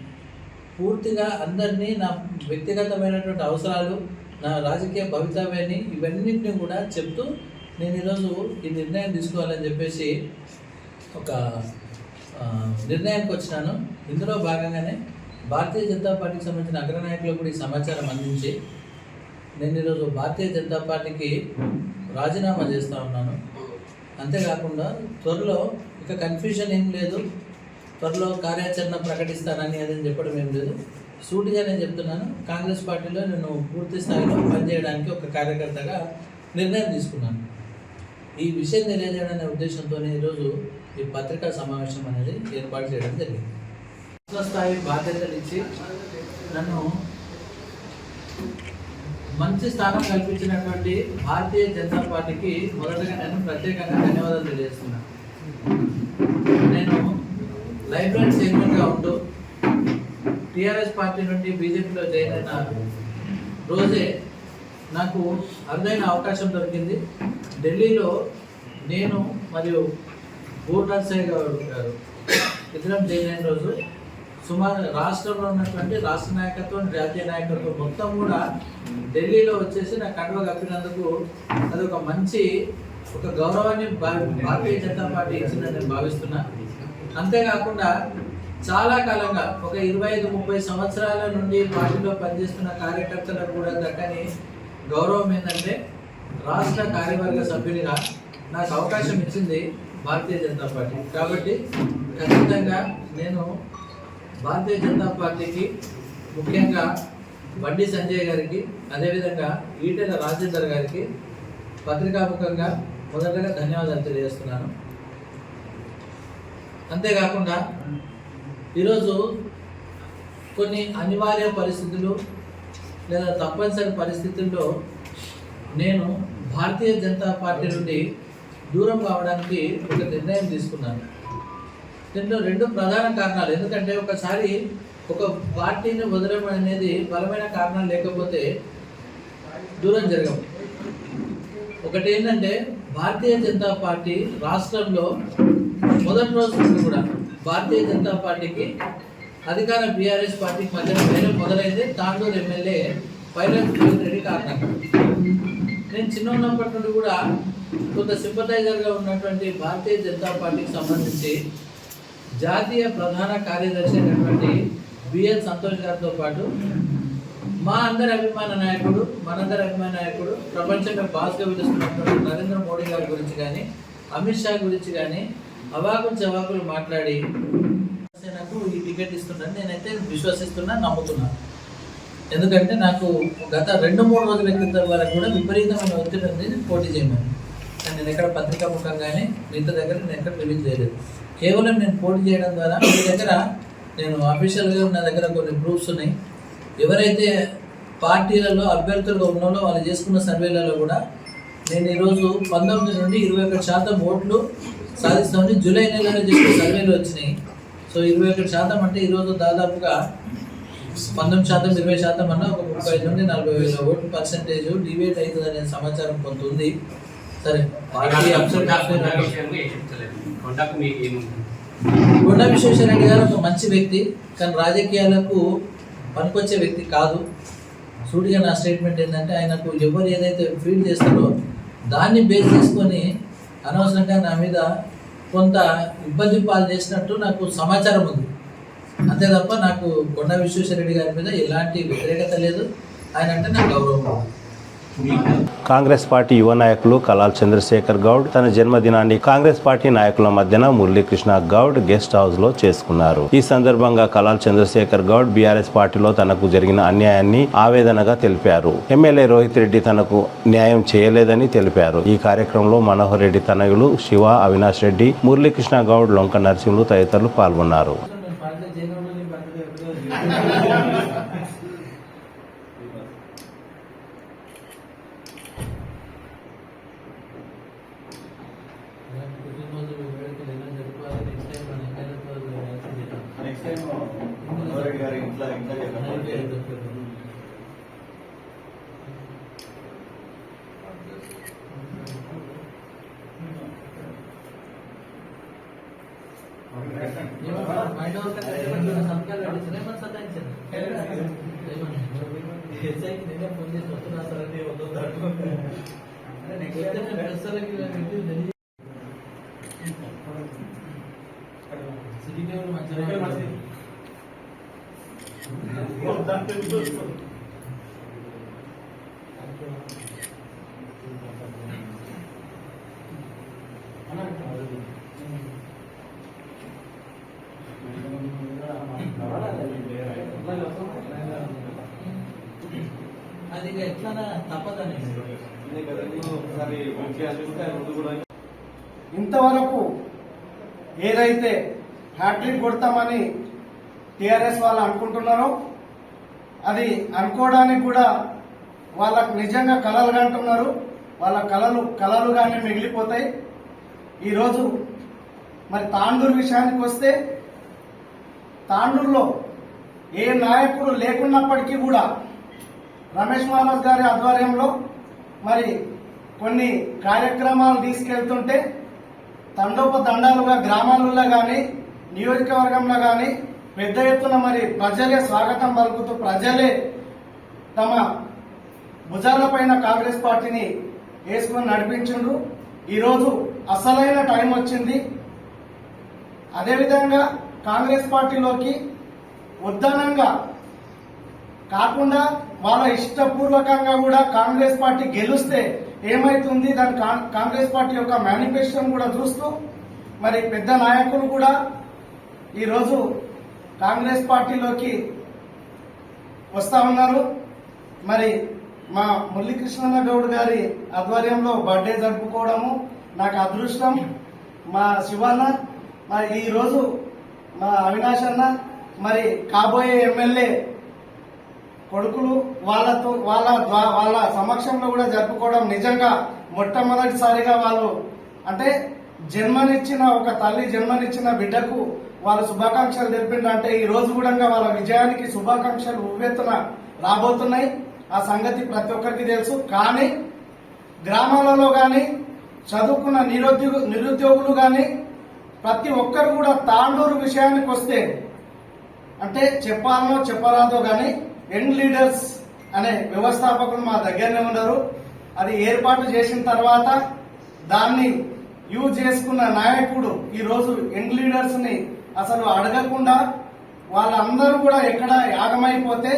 పూర్తిగా అందరినీ నా వ్యక్తిగతమైనటువంటి అవసరాలు, నా రాజకీయ భవితవ్యాన్ని, ఇవన్నింటినీ కూడా చెప్తూ నేను ఈరోజు ఈ నిర్ణయం తీసుకోవాలని చెప్పేసి ఒక నిర్ణయానికి వచ్చినాను. ఇందులో భాగంగానే భారతీయ జనతా పార్టీకి సంబంధించిన అగ్రనాయకులకు కూడా ఈ సమాచారం అందించి నేను ఈరోజు భారతీయ జనతా పార్టీకి రాజీనామా చేస్తూ ఉన్నాను. అంతేకాకుండా త్వరలో ఇక కన్ఫ్యూజన్ ఏం లేదు, త్వరలో కార్యాచరణ ప్రకటిస్తానని అదని చెప్పడం ఏం లేదు. సూటిగా నేను చెప్తున్నాను, కాంగ్రెస్ పార్టీలో నేను పూర్తి స్థాయిలో పనిచేయడానికి ఒక కార్యకర్తగా నిర్ణయం తీసుకున్నాను. ఈ విషయం తెలియజేయడనే ఉద్దేశంతో ఈరోజు ఈ పత్రికా సమావేశం అనేది ఏర్పాటు చేయడం జరిగింది. రాష్ట్ర స్థాయి బాధ్యతలు ఇచ్చి నన్ను మంచి స్థానం కల్పించినటువంటి భారతీయ జనతా పార్టీకి మొదటగా నేను ప్రత్యేకంగా ధన్యవాదాలు తెలియజేస్తున్నాను. నేను లైబ్రరీ చైర్మన్గా ఉంటూ టీఆర్ఎస్ పార్టీ నుండి బీజేపీలో జాయిన్ అయిన రోజే నాకు అరుదైన అవకాశం దొరికింది. ఢిల్లీలో నేను మరియు బూర్నర్సయ్య గారు ఇద్దరం జాయిన్ అయిన రోజు సుమారు రాష్ట్రంలో ఉన్నటువంటి రాష్ట్ర నాయకత్వం, జాతీయ నాయకత్వం మొత్తం కూడా ఢిల్లీలో వచ్చేసి నాకు కండువ కప్పినందుకు అది ఒక మంచి ఒక గౌరవాన్ని భారతీయ జనతా పార్టీ ఇచ్చిందని నేను భావిస్తున్నా. అంతేకాకుండా చాలా కాలంగా ఒక 25-30 సంవత్సరాల నుండి పార్టీలో పనిచేస్తున్న కార్యకర్తలకు కూడా దక్కని గౌరవం ఏంటంటే రాష్ట్ర కార్యవర్గ సభ్యునిగా నాకు అవకాశం ఇచ్చింది భారతీయ జనతా పార్టీ. కాబట్టి ఖచ్చితంగా నేను భారతీయ జనతా పార్టీకి, ముఖ్యంగా బండి సంజయ్ గారికి, అదేవిధంగా ఈటెల రాజేందర్ గారికి పత్రికాముఖంగా మొదటగా ధన్యవాదాలు తెలియజేస్తున్నాను. అంతేకాకుండా ఈరోజు కొన్ని అనివార్య పరిస్థితులు లేదా తప్పనిసరి పరిస్థితుల్లో నేను భారతీయ జనతా పార్టీ నుండి దూరం కావడానికి ఒక నిర్ణయం తీసుకున్నాను. దీంట్లో 2 ప్రధాన కారణాలు. ఎందుకంటే ఒకసారి ఒక పార్టీని వదలడం అనేది బలమైన కారణాలు లేకపోతే దూరం జరగవు. ఒకటి ఏంటంటే భారతీయ జనతా పార్టీ రాష్ట్రంలో మొదటి రోజు నుండి కూడా భారతీయ జనతా పార్టీకి అధికార బీఆర్ఎస్ పార్టీకి మధ్య మొదలైంది తాండూరు ఎమ్మెల్యే పైలట్ రెడ్డి కారణంగా. నేను చిన్న ఉన్నప్పటి నుండి కూడా కొంత సింపథైజర్గా ఉన్నటువంటి భారతీయ జనతా పార్టీకి సంబంధించి జాతీయ ప్రధాన కార్యదర్శి అయినటువంటి బిఎల్ సంతోష్ గారితో పాటు మనందరి అభిమాన నాయకుడు ప్రపంచంలో బాస్గా పిలుస్తున్నటువంటి నరేంద్ర మోడీ గారి గురించి కానీ, అమిత్ షా గురించి కానీ అవాకులు చవాకులు మాట్లాడి నాకు ఈ టికెట్ ఇస్తుందని నేనైతే విశ్వసిస్తున్నా, నమ్ముతున్నా. ఎందుకంటే నాకు గత 2-3 రోజుల క్రితం వరకు కూడా విపరీతమైన ఒత్తిడి ఉంది పోటీ చేయమని. నేను ఎక్కడ పత్రికా ముఖంగానే మిగతా దగ్గర నేను ఎక్కడ రిలీజ్ చేయలేదు. కేవలం నేను పోటీ చేయడం ద్వారా మీ దగ్గర నేను అఫీషియల్గా నా దగ్గర కొన్ని ప్రూఫ్స్ ఉన్నాయి. ఎవరైతే పార్టీలలో అభ్యర్థులుగా ఉన్నారో వాళ్ళు చేసుకున్న సర్వేలలో కూడా నేను ఈరోజు 19 నుండి 21% ఓట్లు సాధిస్తామని జూలై నెలలో చేసిన సర్వేలు వచ్చినాయి. సో 21% అంటే ఈరోజు దాదాపుగా 19%, 20% అన్న ఒక 35 నుండి 40 వేల ఓట్లు పర్సెంటేజ్ డిబేట్ అవుతుంది అనే సమాచారం కొంత ఉంది. సరే, పార్టీ కొండా విశ్వేశ్వరరెడ్డి గారు ఒక మంచి వ్యక్తి, కానీ రాజకీయాలకు పనికొచ్చే వ్యక్తి కాదు. సూటిగా నా స్టేట్మెంట్ ఏంటంటే ఆయనకు ఎవరు ఏదైతే ఫీడ్ చేస్తారో దాన్ని బేస్ చేసుకొని అనవసరంగా నా మీద కొంత ఇబ్బంది పాలు చేసినట్టు నాకు సమాచారం ఉంది. అంతే తప్ప నాకు కొండా విశ్వేశ్వరరెడ్డి గారి మీద ఎలాంటి వ్యతిరేకత లేదు. ఆయన అంటే నాకు గౌరవం. కాంగ్రెస్ పార్టీ యువ నాయకులు కలాల్ చంద్రశేఖర్ గౌడ్ తన జన్మదినాన్ని కాంగ్రెస్ పార్టీ నాయకుల మధ్యన మురళీకృష్ణ గౌడ్ గెస్ట్ హౌస్ లో చేసుకున్నారు. ఈ సందర్భంగా కలాల్ చంద్రశేఖర్ గౌడ్ బీఆర్ఎస్ పార్టీలో తనకు జరిగిన అన్యాయాన్ని ఆవేదనగా తెలిపారు. ఎమ్మెల్యే రోహిత్ రెడ్డి తనకు న్యాయం చేయలేదని తెలిపారు. ఈ కార్యక్రమంలో మనోహర్ రెడ్డి తనయులు శివ, అవినాష్ రెడ్డి, మురళీకృష్ణ గౌడ్, లొంక నరసింహులు తదితరులు పాల్గొన్నారు. అది ఎట్లా తప్పదని ఇంతవరకు ఏదైతే హ్యాట్రిక్ కొడతామని టీఆర్ఎస్ వాళ్ళు అనుకుంటున్నారో అది అనుకోవడానికి కూడా వాళ్ళకు నిజంగా కలలు కంటున్నారు. వాళ్ళ కలలుగానే మిగిలిపోతాయి. ఈరోజు మరి తాండూరు విషయానికి వస్తే తాండూరులో ఏ నాయకుడు లేకున్నప్పటికీ కూడా రమేష్ మహమ్మద్ గారి ఆధ్వర్యంలో మరి కొన్ని కార్యక్రమాలు తీసుకెళ్తుంటే తండోపతండాలుగా గ్రామాలలో కానీ నియోజకవర్గంలో కానీ పెద్ద ఎత్తున మరి ప్రజలే స్వాగతం పలుకుతూ ప్రజలే తమ భుజాలపైన కాంగ్రెస్ పార్టీని వేసుకుని నడిపించిండ్రు. ఈరోజు అసలైన టైం వచ్చింది. అదేవిధంగా కాంగ్రెస్ పార్టీలోకి ఉద్దానంగా కాకుండా వాళ్ళ ఇష్టపూర్వకంగా కూడా కాంగ్రెస్ పార్టీ గెలిస్తే ఏమైతుంది దాని కాంగ్రెస్ పార్టీ యొక్క మేనిఫెస్టోను కూడా చూస్తూ మరి పెద్ద నాయకులు కూడా ఈరోజు కాంగ్రెస్ పార్టీలోకి వస్తా ఉన్నారు. మరి మా మురళీకృష్ణ గౌడ్ గారి ఆధ్వర్యంలో బర్త్డే జరుపుకోవడము నాకు అదృష్టం. మా శివన్న మరి ఈరోజు మా అవినాష్ అన్న మరి కాబోయే ఎమ్మెల్యే కొడుకులు వాళ్ళ సమక్షంలో కూడా జరుపుకోవడం నిజంగా మొట్టమొదటిసారిగా వాళ్ళు అంటే జన్మనిచ్చిన ఒక తల్లి జన్మనిచ్చిన బిడ్డకు వాళ్ళ శుభాకాంక్షలు తెలిపిందంటే ఈ రోజు కూడా వాళ్ళ విజయానికి శుభాకాంక్షలు ఉవ్వెత్తున రాబోతున్నాయి. ఆ సంగతి ప్రతి ఒక్కరికి తెలుసు. కానీ గ్రామాలలో కానీ చదువుకున్న నిరుద్యోగులు కానీ ప్రతి ఒక్కరు కూడా తాండూరు విషయానికి వస్తే అంటే చెప్పాలనో చెప్పరాదో కానీ యంగ్ లీడర్స్ అనే వ్యవస్థాపకులు మా దగ్గరనే ఉన్నారు. అది ఏర్పాటు చేసిన తర్వాత దాన్ని యూజ్ చేసుకున్న నాయకుడు ఈ రోజు యంగ్ లీడర్స్ ని అసలు అడగకుండా వాళ్ళందరూ కూడా ఎక్కడ యాగమైపోతే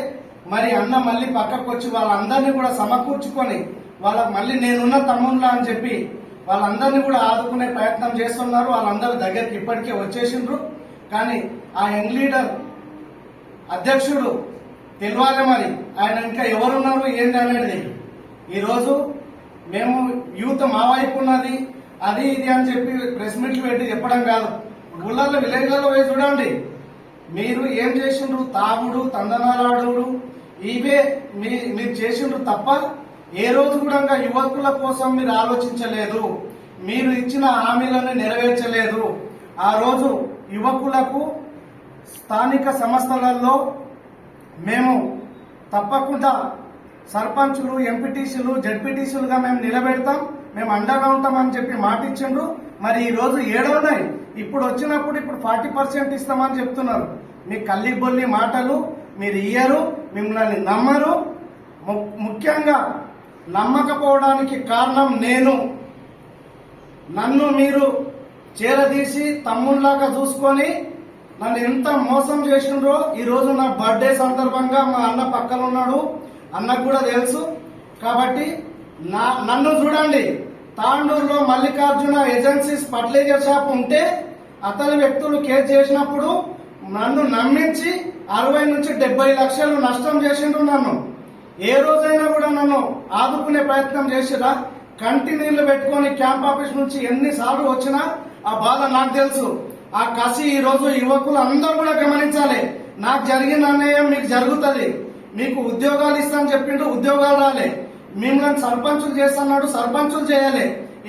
మరి అన్న మళ్ళీ పక్కకు వచ్చి వాళ్ళందరినీ కూడా సమకూర్చుకొని వాళ్ళకి మళ్ళీ నేనున్న తమ్ముళ్ళ అని చెప్పి వాళ్ళందరినీ కూడా ఆదుకునే ప్రయత్నం చేస్తున్నారు. వాళ్ళందరూ దగ్గరికి ఇప్పటికే వచ్చేసిండ్రు. కానీ ఆ యంగ్ లీడర్ అధ్యక్షుడు తెలియాలి మరి ఆయన ఇంకా ఎవరున్నారు ఏంటి అనేది. ఈరోజు మేము యూత్ మా వైపు ఉన్నది అది ఇది అని చెప్పి ప్రెస్ మీట్లు పెట్టి చెప్పడం కాదు. ఊళ్ళల్లో విలేజ్లలో పోయి చూడండి మీరు ఏం చేసిండ్రు. తాగుడు తందనాలాడు ఇవే మీరు చేసిండ్రు తప్ప ఏ రోజు కూడా యువకుల కోసం మీరు ఆలోచించలేదు. మీరు ఇచ్చిన హామీలను నెరవేర్చలేదు. ఆ రోజు యువకులకు స్థానిక సంస్థలలో మేము తప్పకుండా సర్పంచులు ఎంపీటీసీలు జడ్పీటీసీలుగా మేము నిలబెడతాం, మేము అండగా ఉంటామని చెప్పి మాటిచ్చిండ్రు. మరి ఈ రోజు 7 ఉన్నాయి. ఇప్పుడు వచ్చినప్పుడు ఇప్పుడు 40% ఇస్తామని చెప్తున్నారు. మీ కల్లి బొల్లి మాటలు మీరు ఇయ్యరు, మిమ్మల్ని నమ్మరు. ముఖ్యంగా నమ్మకపోవడానికి కారణం నన్ను మీరు చేరదీసి తమ్ముళ్లాగా చూసుకొని నన్ను ఎంత మోసం చేసిండ్రో ఈ రోజు నా బర్త్డే సందర్భంగా మా అన్న పక్కన ఉన్నాడు, అన్నకు కూడా తెలుసు. కాబట్టి నన్ను చూడండి, తాండూరులో మల్లికార్జున ఏజెన్సీస్ ఫర్టిలైజర్ షాప్ ఉంటే అతని వ్యక్తులు కేసు చేసినప్పుడు నన్ను నమ్మించి 60 నుంచి 70 లక్షలు నష్టం చేసిండ్రు. నన్ను ఏ రోజైనా కూడా నన్ను ఆదుకునే ప్రయత్నం చేసిరా? కంటి నీళ్లు పెట్టుకొని క్యాంప్ ఆఫీస్ నుంచి ఎన్నిసార్లు వచ్చినా ఆ బాధ నాకు తెలుసు. ఆ కసి ఈ రోజు యువకులు అందరూ కూడా గమనించాలి. నాకు జరిగిన అన్యాయం మీకు జరుగుతుంది. మీకు ఉద్యోగాలు ఇస్తానని చెప్పిండు, ఉద్యోగాలు రాలే. మిమ్మల్ని సర్పంచులు చేస్తున్నాడు, సర్పంచులు చేయాలి.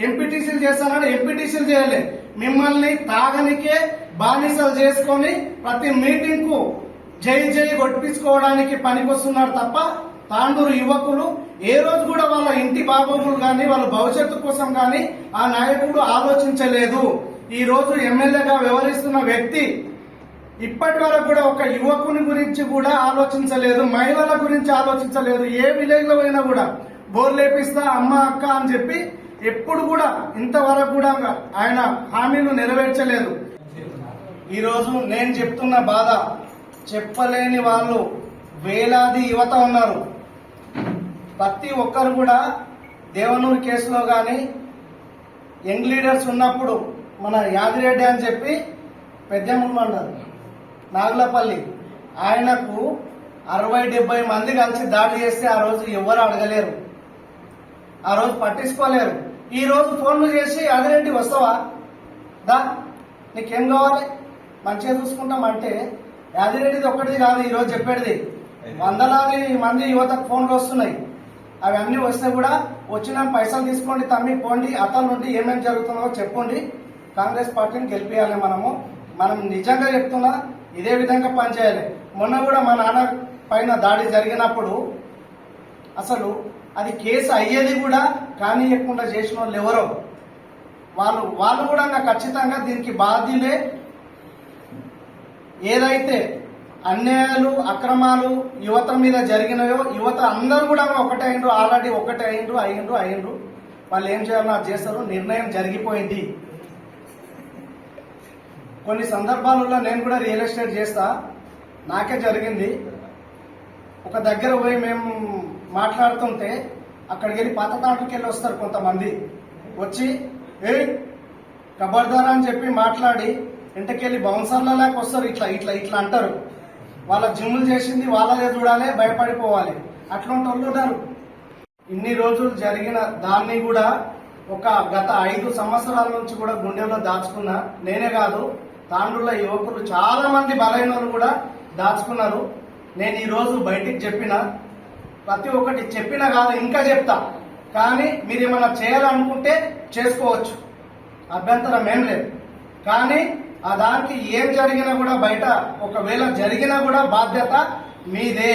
ఎంపీటీసీలు చేస్తున్నాడు, ఎంపీటీసీలు చేయాలి. మిమ్మల్ని తాగనికే బానిసలు చేసుకొని ప్రతి మీటింగ్ కు జై జై కొట్టించుకోవడానికి పనికొస్తున్నారు తప్ప తాండూరు యువకులు ఏ రోజు కూడా వాళ్ళ ఇంటి బాగోగులు గాని వాళ్ళ భవిష్యత్తు కోసం గాని ఆ నాయకుడు ఆలోచించలేదు. ఈ రోజు ఎమ్మెల్యేగా వ్యవహరిస్తున్న వ్యక్తి ఇప్పటి వరకు కూడా ఒక యువకుని గురించి కూడా ఆలోచించలేదు, మహిళల గురించి ఆలోచించలేదు. ఏ విలేజ్ లో అయినా కూడా బోర్ లేపిస్తా అమ్మ అక్క అని చెప్పి ఎప్పుడు కూడా ఇంతవరకు కూడా ఆయన హామీలు నెరవేర్చలేదు. ఈ రోజు నేను చెప్తున్న బాధ చెప్పలేని వాళ్ళు వేలాది యువత ఉన్నారు. ప్రతి ఒక్కరు కూడా దేవనూరు కేసులో గాని యంగ్ లీడర్స్ ఉన్నప్పుడు మన యాదిరెడ్డి అని చెప్పి పెద్దమ్మ అన్నారు నాగులపల్లి, ఆయనకు 60-70 మంది కలిసి దాడి చేస్తే ఆ రోజు ఎవరు అడగలేరు, ఆ రోజు పట్టించుకోలేరు. ఈ రోజు ఫోన్లు చేసి యాదిరెడ్డి వస్తావా, దా నీకేం కావాలి మంచిగా చూసుకుంటాం అంటే యాదిరెడ్డిది ఒక్కటిది కాదు ఈ రోజు చెప్పేది. వందలాది మంది యువతకు ఫోన్లు వస్తున్నాయి. అవి అన్ని వస్తే కూడా వచ్చిన పైసలు తీసుకోండి తమ్మి పోండి, అతల నుండి ఏమేమి జరుగుతుందో చెప్పండి, కాంగ్రెస్ పార్టీని గెలిపియాలి. మనం నిజంగా చెప్తున్నా ఇదే విధంగా పనిచేయాలి. మొన్న కూడా మా నాన్న పైన దాడి జరిగినప్పుడు అసలు అది కేసు అయ్యేది కూడా కానీయకుండా చేసిన వాళ్ళు ఎవరో వాళ్ళు కూడా ఖచ్చితంగా దీనికి బాధ్యులే. ఏదైతే అన్యాయాలు అక్రమాలు యువత మీద జరిగినాయో యువత అందరూ కూడా ఒకటే అయిండ్రు, ఆల్రెడీ ఒకటే అయ్యిండ్రు. వాళ్ళు ఏం చేయాలో అది చేస్తారు. నిర్ణయం జరిగిపోయింది. కొన్ని సందర్భాలలో నేను కూడా రియల్ ఎస్టేట్ చేస్తా, నాకే జరిగింది. ఒక దగ్గర పోయి మేము మాట్లాడుతుంటే అక్కడికి వెళ్ళి పాత తాటకి వెళ్ళి వస్తారు కొంతమంది, వచ్చి ఏ కబర్దారా అని చెప్పి మాట్లాడి ఇంటికెళ్ళి బౌన్సర్ల లేక వస్తారు. ఇట్లా ఇట్లా ఇట్లా అంటారు. వాళ్ళ జిమ్ములు చేసింది వాళ్ళదే చూడాలి, భయపడిపోవాలి. అట్లాంటి వాళ్ళు ఉన్నారు. ఇన్ని రోజులు జరిగిన దాన్ని కూడా ఒక గత 5 సంవత్సరాల నుంచి కూడా గుండెలో దాచుకున్నా. నేనే కాదు, తాండ్రుల యువకులు చాలా మంది బలైన వాళ్ళు కూడా దాచుకున్నారు. నేను ఈ రోజు బయటికి చెప్పిన ప్రతి ఒక్కటి చెప్పినా కాదు, ఇంకా చెప్తా. కానీ మీరు ఏమైనా చేయాలనుకుంటే చేసుకోవచ్చు, అభ్యంతరం ఏం లేదు. కానీ ఆ దానికి ఏం జరిగినా కూడా బయట ఒకవేళ జరిగినా కూడా బాధ్యత మీదే.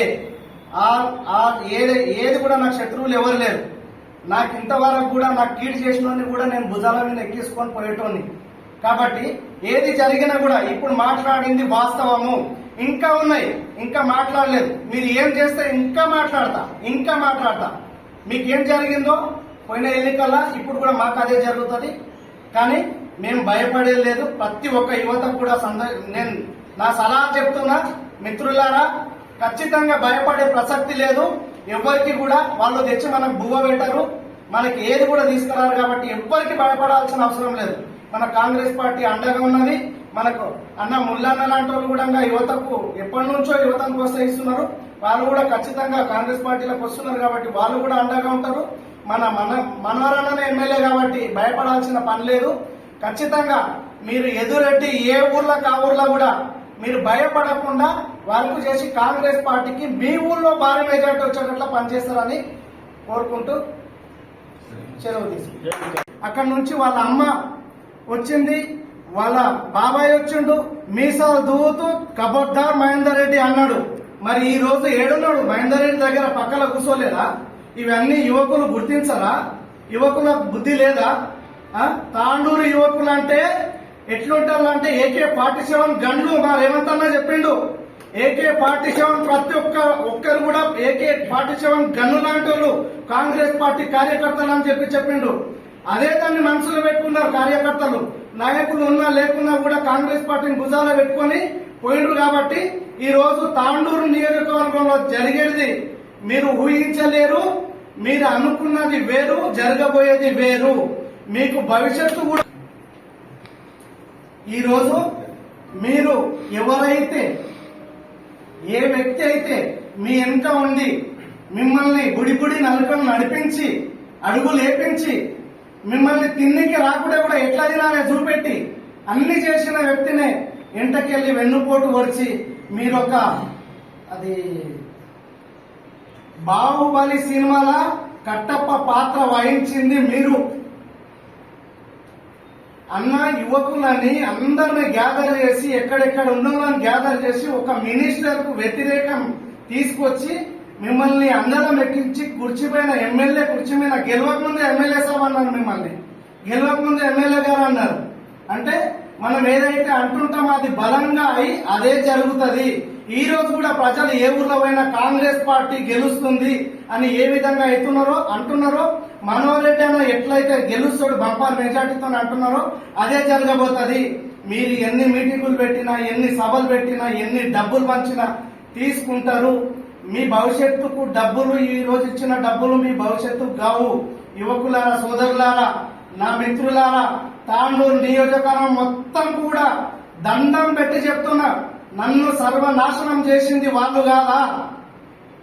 ఏది కూడా నాకు శత్రువులు ఎవరు లేరు. నాకు ఇంతవరకు కూడా నాకు కీడు చేసిన కూడా నేను భుజాల మీద ఎక్కించుకొని పోయేటోని. కాబట్టి ఏది జరిగినా కూడా ఇప్పుడు మాట్లాడింది వాస్తవము. ఇంకా ఉన్నాయి, ఇంకా మాట్లాడలేదు. మీరు ఏం చేస్తే ఇంకా మాట్లాడతా. మీకు ఏం జరిగిందో పోయిన ఎన్నికల్లో ఇప్పుడు కూడా మాకు అదే జరుగుతుంది. కానీ మేము భయపడేది లేదు. ప్రతి ఒక్క యువతకు కూడా నేను నా సలహా చెప్తున్నా, మిత్రులారా, ఖచ్చితంగా భయపడే ప్రసక్తి లేదు. ఎవరికి కూడా వాళ్ళు తెచ్చి మనకు బువ్వ పెట్టరు, మనకి ఏది కూడా తీసుకురారు. కాబట్టి ఎవ్వరికి భయపడాల్సిన అవసరం లేదు. మన కాంగ్రెస్ పార్టీ అండగా ఉన్నది. మనకు అన్న ముల్లన్న లాంటి వాళ్ళు కూడా యువతకు ఎప్పటి నుంచో యువతను ప్రోత్సహిస్తున్నారు. వాళ్ళు కూడా ఖచ్చితంగా కాంగ్రెస్ పార్టీలకు వస్తున్నారు కాబట్టి వాళ్ళు కూడా అండగా ఉంటారు. మనవరన్న ఎమ్మెల్యే కాబట్టి భయపడాల్సిన పని లేదు. ఖచ్చితంగా మీరు ఎదురెట్టి ఏ ఊర్లో ఆ ఊర్లో కూడా మీరు భయపడకుండా వర్క్ చేసి కాంగ్రెస్ పార్టీకి మీ ఊర్లో భారీ మెజార్టీ వచ్చేటట్లు పనిచేస్తారని కోరుకుంటూ సెలవు తీసుకుంటారు. అక్కడ నుంచి వాళ్ళ అమ్మ వచ్చింది, వాళ్ళ బాబాయ్ వచ్చిండు, మీసాలు దువ్వుతూ కబడ్దార్ మహేందర్ రెడ్డి అన్నాడు. మరి ఈ రోజు ఏడున్నాడు? మహేందర్ రెడ్డి దగ్గర పక్కన కూర్చోలేదా? ఇవన్నీ యువకులు గుర్తించరా? యువకుల బుద్ధి లేదా? తాండూరు యువకులు అంటే ఎట్లుంటారు అంటే AK-47 గన్లు మా రేవంత్ అన్న చెప్పిండు. AK-47 ప్రతి ఒక్కరు కూడా AK-47 గన్ను లాంటి వాళ్ళు కాంగ్రెస్ పార్టీ కార్యకర్తలు అని చెప్పిండు. అదే దాన్ని మనసులో పెట్టుకున్నారు కార్యకర్తలు. నాయకులు ఉన్నా లేకున్నా కూడా కాంగ్రెస్ పార్టీని భుజాల పెట్టుకొని పోయిండ్రు. కాబట్టి ఈ రోజు తాండూరు నియోజకవర్గంలో జరిగేది మీరు ఊహించలేరు. మీరు అనుకున్నది వేరు, జరగబోయేది వేరు. మీకు భవిష్యత్తు కూడా ఈ రోజు మీరు ఎవరైతే ఏ వ్యక్తి అయితే మీ వెనుక ఉండి మిమ్మల్ని గుడి నలుకను నడిపించి అడుగులు లేపించి మిమ్మల్ని తిన్నికి రాకుండా కూడా ఎట్లా తినాలే చూపెట్టి అన్ని చేసిన వ్యక్తినే ఎంటకెళ్ళి వెన్నుపోటు వరిచి మీరొక అది బాహుబలి సినిమాల కట్టప్ప పాత్ర వహించింది మీరు. అన్న యువకులని అందరిని గ్యాదర్ చేసి ఎక్కడెక్కడ ఉన్నవాళ్ళని గ్యాదర్ చేసి ఒక మినిస్టర్ కు వ్యతిరేకం తీసుకొచ్చి మిమ్మల్ని అందరం ఎక్కించి కుర్చీపైన ఎమ్మెల్యే కుర్చీ మీద గెలవకముందే ఎమ్మెల్యే సాబ్ అన్నారు. మిమ్మల్ని గెలవకముందే ఎమ్మెల్యే గారు అన్నారు. అంటే మనం ఏదైతే అంటుంటామో అది బలంగా అయి అదే జరుగుతుంది. ఈ రోజు కూడా ప్రజలు ఏ ఊర్లో పోయినా కాంగ్రెస్ పార్టీ గెలుస్తుంది అని ఏ విధంగా అంటున్నారో మనోహర్ రెడ్డి అన్న ఎట్లయితే గెలుస్తాడు బంపర్ మెజార్టీతో అంటున్నారో అదే జరగబోతుంది. మీరు ఎన్ని మీటింగులు పెట్టినా, ఎన్ని సభలు పెట్టినా, ఎన్ని డబ్బులు పంచినా తీసుకుంటారు. మీ భవిష్యత్తుకు డబ్బులు, ఈ రోజు ఇచ్చిన డబ్బులు మీ భవిష్యత్తుకు కావు. యువకులారా, సోదరులారా, నా మిత్రులారా, తాండూరు నియోజకవర్గం మొత్తం కూడా దండం పెట్టి చెప్తున్నా, నన్ను సర్వనాశనం చేసింది వాళ్ళు కాదా?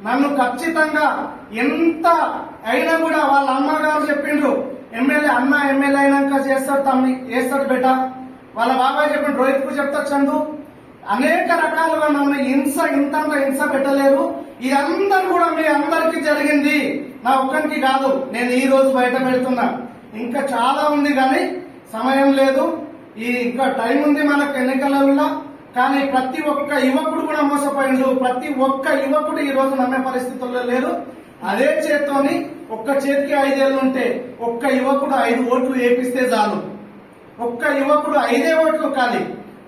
నన్ను ఖచ్చితంగా ఎంత అయినా కూడా వాళ్ళ అమ్మగారు చెప్పిండ్రు, ఎమ్మెల్యే అయినాక చేస్తాడు బెట. వాళ్ళ బాబాయ్ చెప్పిండు, రోహిత్ కు చెప్తా చందు, అనేక రకాలుగా నన్ను హింస పెట్టలేరు. ఇదందరూ కూడా మీ అందరికీ జరిగింది, నా ఒక్కరికి కాదు. నేను ఈ రోజు బయట పెడుతున్నా. ఇంకా చాలా ఉంది కానీ సమయం లేదు. ఇంకా టైం ఉంది మనకు ఎన్నికలలో. కానీ ప్రతి ఒక్క యువకుడు కూడా మోసపోయిండు. ప్రతి ఒక్క యువకుడు ఈ రోజు నమ్మే పరిస్థితుల్లో లేరు. అదే చేత్తోని ఒక్క చేతికి 5 ఏళ్ళు ఉంటే ఒక్క యువకుడు 5 ఓట్లు వేపిస్తే చాలు. ఒక్క యువకుడు 5 ఓట్లు కాలి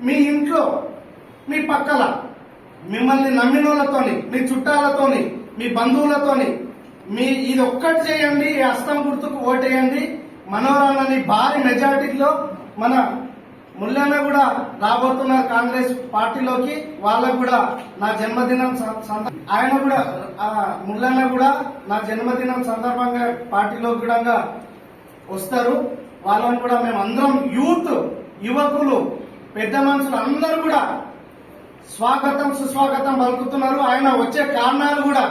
మీ ఇంట్లో, మీ పక్కల మిమ్మల్ని నమ్మినోళ్లతోని, మీ చుట్టాలతోని, మీ బంధువులతోని ఇది ఒక్కటి చేయండి. ఈ హస్తం గుర్తుకు ఓటేయండి. మనోహరన్నని భారీ మెజార్టీలో మన ముల్లన్న కూడా రాబోతున్నారు కాంగ్రెస్ పార్టీలోకి. వాళ్ళకు కూడా నా జన్మదినం ఆయన కూడా ముల్లన్న కూడా నా జన్మదినం సందర్భంగా పార్టీలోకి కూడా వస్తారు. వాళ్ళని కూడా మేము అందరం యూత్, యువకులు, పెద్ద మనుషులు అందరూ కూడా స్వాగతం సుస్వాగతం పలుకుతున్నారు. ఆయన వచ్చే కారణాలు కూడా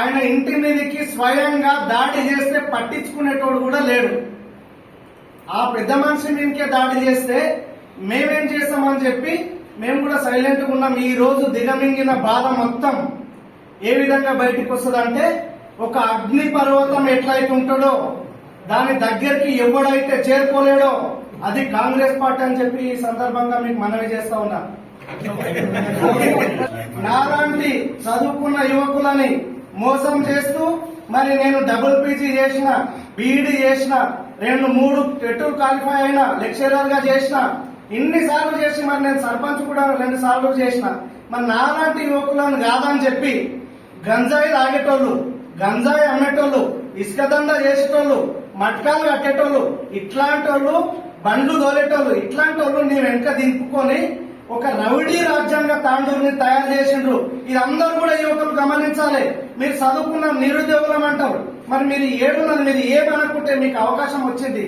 ఆయన ఇంటి మీదకి స్వయంగా దాడి చేస్తే పట్టించుకునేటోడు కూడా లేడు. ఆ పెద్ద మనిషి మీదకే దాడి చేస్తే మేమేం చేస్తామని చెప్పి మేము కూడా సైలెంట్ గా ఉన్నాం. ఈ రోజు దిగమింగిన బాధ మొత్తం ఏ విధంగా బయటకు వస్తుందంటే, ఒక అగ్ని పర్వతం ఎట్లయితే ఉంటాడో దాని దగ్గరికి ఎవడైతే చేరుకోలేడో అది కాంగ్రెస్ పార్టీ అని చెప్పి ఈ సందర్భంగా మీకు మనవి చేస్తా ఉన్నా. నాలాంటి చదువుకున్న యువకులని మోసం చేస్తూ మరి నేను డబుల్ పీజీ చేసిన, బీఈడీ చేసిన, 2-3 టెట్ క్వాలిఫై అయిన, లెక్చరర్ గా చేసిన, ఇన్నిసార్లు చేసి మరి నేను సర్పంచ్ కూడా 2 సార్లు చేసిన. మరి నాలాంటి యువకులను కాదని చెప్పి గంజాయి తాగేటోళ్ళు, గంజాయి అమ్మేటోళ్ళు, ఇసుక దందా చేసేటోళ్ళు, మట్కాలు కట్టేటోళ్ళు, ఇట్లాంటి వాళ్ళు, బండ్లు తోలేటోళ్ళు, ఇట్లాంటి వాళ్ళు నీ వెంట దింపుకొని ఒక రౌడీ రాజ్యాంగ తాండూరుని తయారు చేసిండ్రు. ఇది అందరూ కూడా యువకులు గమనించాలి. మీరు చదువుకున్న నిరుద్యోగులం అంటారు, మరి మీరు ఏడున్నది, మీరు ఏమనుకుంటే మీకు అవకాశం వచ్చింది.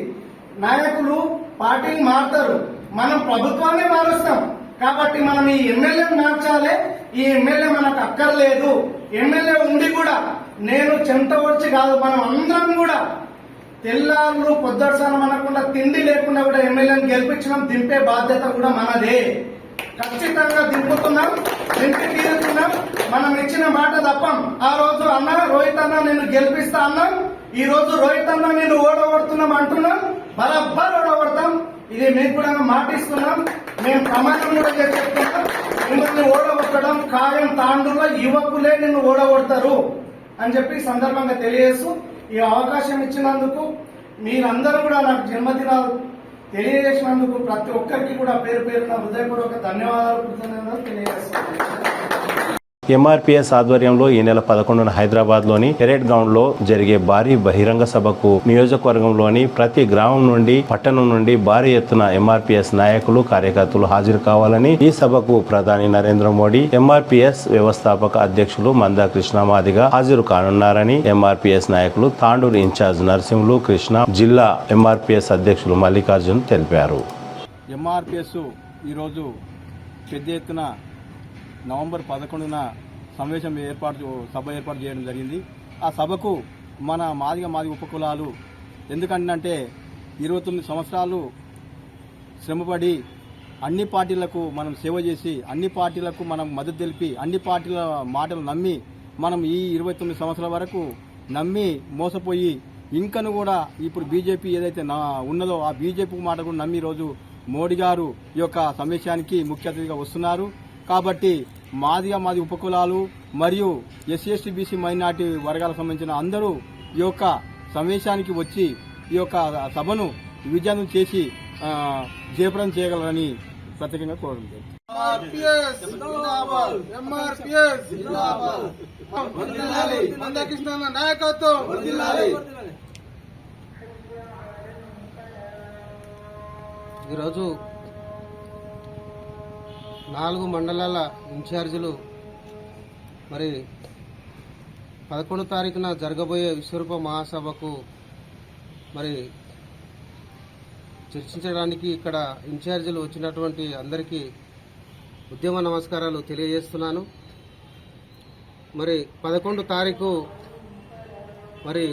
నాయకులు పార్టీని మారుతారు, మనం ప్రభుత్వాన్ని మారుస్తాం. కాబట్టి మనం ఈ ఎమ్మెల్యేని మార్చాలి. ఈ ఎమ్మెల్యే మనకు అక్కర్లేదు. ఎమ్మెల్యే ఉండి కూడా నేను చెంత వచ్చి కాదు, మనం అందరం కూడా తెల్లాళ్ళు పొద్దుసానం అనకుండా తిండి లేకుండా కూడా ఎమ్మెల్యేని గెలిపించడం, దింపే బాధ్యత కూడా మనదే. ఖచ్చితంగా దింపుతున్నాం, దింపి తీరుతున్నాం. మనం ఇచ్చిన మాట తప్పం. ఆ రోజు అన్న రోహిత్ అన్న నేను గెలిపిస్తా అన్నాం. ఈ రోజు రోహిత్ అన్న నేను ఓడగొడుతున్నాం అంటున్నాం. బరాబర్ ఓడగొడతాం. ఇది మీకు కూడా మాటిస్తున్నాం. మేము ప్రమాణం కూడా చెప్తున్నాం. మిమ్మల్ని ఓడగొట్టడం ఖాయం. తాండూరులో యువకులే నిన్ను ఓడగొడతారు అని చెప్పి సందర్భంగా తెలియజేస్తూ ఈ అవకాశం ఇచ్చినందుకు, మీరందరూ కూడా నాకు జన్మదినాలు తెలియజేసినందుకు ప్రతి ఒక్కరికి కూడా పేరు పేరున హృదయపూర్వక ధన్యవాదాలు, కృతజ్ఞతలు తెలియజేస్తున్నాను. ఎంఆర్పీఎస్ ఆధ్వర్యంలో ఈ నెల 11న హైదరాబాద్లోని పెరేడ్ గ్రౌండ్లో జరిగే భారీ బహిరంగ సభకు నియోజకవర్గంలోని ప్రతి గ్రామం నుండి, పట్టణం నుండి భారీ ఎత్తున ఎంఆర్పీఎస్ నాయకులు, కార్యకర్తలు హాజరు కావాలని, ఈ సభకు ప్రధాని నరేంద్ర మోడీ, ఎంఆర్పీఎస్ వ్యవస్థాపక అధ్యక్షులు మందా కృష్ణ మాదిగ హాజరు కానున్నారని ఎంఆర్పీఎస్ నాయకులు తాండూరు ఇన్ఛార్జ్ నరసింహులు కృష్ణ, జిల్లా ఎంఆర్పీఎస్ అధ్యక్షులు మల్లికార్జున్ తెలిపారు. ఎంఆర్పీఎస్ ఈరోజు పెద్ద ఎత్తున నవంబర్ 11న సభ ఏర్పాటు చేయడం జరిగింది. ఆ సభకు మన మాదిగ ఉపకులాలు, ఎందుకంటే 29 సంవత్సరాలు శ్రమపడి అన్ని పార్టీలకు మనం సేవ చేసి, అన్ని పార్టీలకు మనం మద్దతు తెలిపి, అన్ని పార్టీల మాటలు నమ్మి, మనం ఈ 29 సంవత్సరాల వరకు నమ్మి మోసపోయి, ఇంకను కూడా ఇప్పుడు బీజేపీ ఏదైతే ఉన్నదో ఆ బీజేపీ మాట కూడా నమ్మి ఈరోజు మోడీ గారు ఈ యొక్క సమావేశానికి ముఖ్య అతిథిగా వస్తున్నారు. కాబట్టి మాదిగ ఉపకులాలు మరియు ఎస్సీ ఎస్టీ బీసీ మైనార్టీ వర్గాలకు సంబంధించిన అందరూ ఈ యొక్క సమావేశానికి వచ్చి ఈ యొక్క సభను విజయవంతం చేసి జయప్రదం చేయగలరని ప్రత్యేకంగా కోరుతుంది. ఈరోజు 4 మండలాల ఇన్ఛార్జీలు మరి 11వ తారీఖున జరగబోయే విశ్వరూప మహాసభకు మరి చర్చించడానికి ఇక్కడ ఇన్ఛార్జీలు వచ్చినటువంటి అందరికీ ఉద్యమ నమస్కారాలు తెలియజేస్తున్నాను. మరి 11వ తారీఖు మరి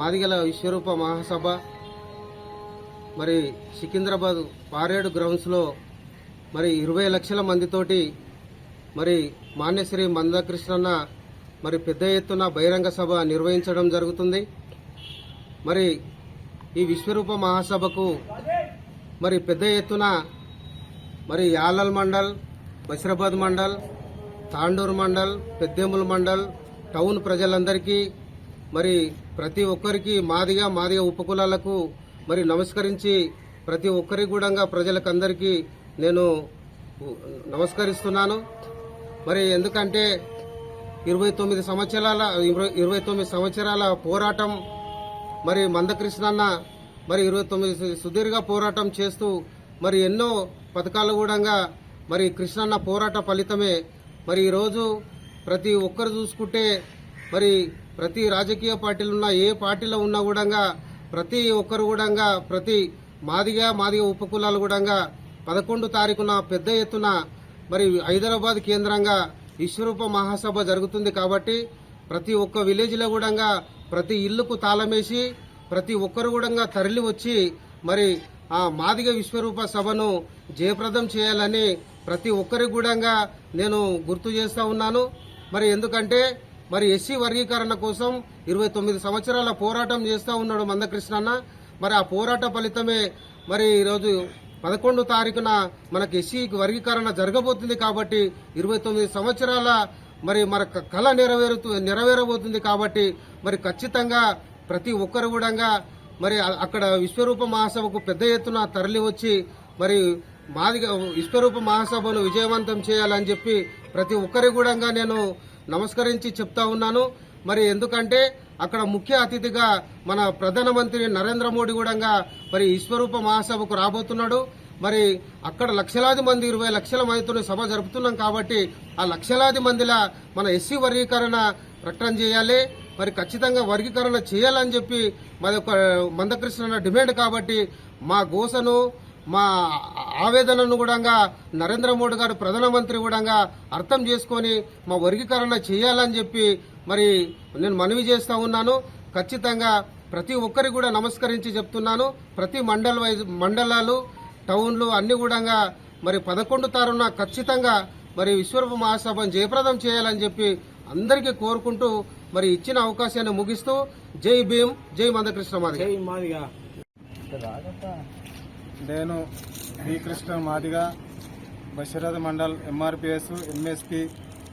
మాదిగల విశ్వరూప మహాసభ మరి సికింద్రాబాద్ పారేడు గ్రౌండ్స్లో మరి 20 లక్షల మందితోటి మరి మాన్యశ్రీ మందకృష్ణన్న మరి పెద్ద ఎత్తున బహిరంగ సభ నిర్వహించడం జరుగుతుంది. మరి ఈ విశ్వరూప మహాసభకు మరి పెద్ద ఎత్తున మరి యాలల్ మండల్, బషీరాబాద్ మండల్, తాండూరు మండల్, పెద్దేముల్ మండల్ టౌన్ ప్రజలందరికీ మరి ప్రతి ఒక్కరికి మాదిగ ఉపకులాలకు మరి నమస్కరించి ప్రతి ఒక్కరి కూడా ప్రజలకందరికీ నేను నమస్కరిస్తున్నాను. మరి ఎందుకంటే 29 సంవత్సరాల పోరాటం మరి మందకృష్ణన్న మరి 29 సుదీర్ఘ పోరాటం చేస్తూ మరి ఎన్నో పథకాలు కూడా మరి కృష్ణన్న పోరాట ఫలితమే. మరి ఈరోజు ప్రతి ఒక్కరు చూసుకుంటే మరి ప్రతి రాజకీయ పార్టీలు ఉన్నా, ఏ పార్టీలో ఉన్నా కూడా ప్రతి ఒక్కరు కూడా ప్రతి మాదిగ ఉపకులాలు కూడా 11 తారీఖున పెద్ద ఎత్తున మరి హైదరాబాద్ కేంద్రంగా విశ్వరూప మహాసభ జరుగుతుంది. కాబట్టి ప్రతి ఒక్క విలేజ్లో కూడా ప్రతి ఇల్లుకు తాళమేసి ప్రతి ఒక్కరు కూడా తరలి వచ్చి మరి ఆ మాదిగ విశ్వరూప సభను జయప్రదం చేయాలని ప్రతి ఒక్కరికి కూడా నేను గుర్తు చేస్తా ఉన్నాను. మరి ఎందుకంటే మరి ఎస్సీ వర్గీకరణ కోసం 29 సంవత్సరాల పోరాటం చేస్తూ ఉన్నాడు మందకృష్ణన్న. మరి ఆ పోరాట ఫలితమే మరి ఈరోజు 11 తారీఖున మనకి ఎస్సీ వర్గీకరణ జరగబోతుంది. కాబట్టి 29 సంవత్సరాల మరి మన కళ నెరవేరబోతుంది. కాబట్టి మరి ఖచ్చితంగా ప్రతి ఒక్కరు కూడా మరి అక్కడ విశ్వరూప మహాసభకు పెద్ద ఎత్తున తరలి వచ్చి మరి మాదిగ విశ్వరూప మహాసభను విజయవంతం చేయాలని చెప్పి ప్రతి ఒక్కరికి కూడా నేను నమస్కరించి చెప్తా ఉన్నాను. మరి ఎందుకంటే అక్కడ ముఖ్య అతిథిగా మన ప్రధానమంత్రి నరేంద్ర మోడీ కూడా మరి విశ్వరూప మహాసభకు రాబోతున్నాడు. మరి అక్కడ లక్షలాది మంది 20 లక్షల మందితో సభ జరుపుతున్నాం. కాబట్టి ఆ లక్షలాది మందిలా మన ఎస్సీ వర్గీకరణ ప్రకటన చేయాలి. మరి ఖచ్చితంగా వర్గీకరణ చేయాలని చెప్పి మరి ఒక మందకృష్ణ డిమాండ్. కాబట్టి మా గోసను మా ఆవేదనను కూడా నరేంద్ర మోడీ గారు ప్రధానమంత్రి కూడా అర్థం చేసుకొని మా వర్గీకరణ చేయాలని చెప్పి మరి నేను మనవి చేస్తా ఉన్నాను. ఖచ్చితంగా ప్రతి ఒక్కరికి కూడా నమస్కరించి చెప్తున్నాను. ప్రతి మండలాలు టౌన్లు అన్ని కూడా మరి 11 తారీఖున ఖచ్చితంగా మరి విశ్వరూప మహాసభను జయప్రదం చేయాలని చెప్పి అందరికీ కోరుకుంటూ మరి ఇచ్చిన అవకాశాన్ని ముగిస్తూ జై భీమ్, జై మందకృష్ణ మాదిగ. నేను బి కృష్ణ మాదిగ, బషీరాబాద్ మండల్ ఎంఆర్పిఎస్ ఎంఎస్పి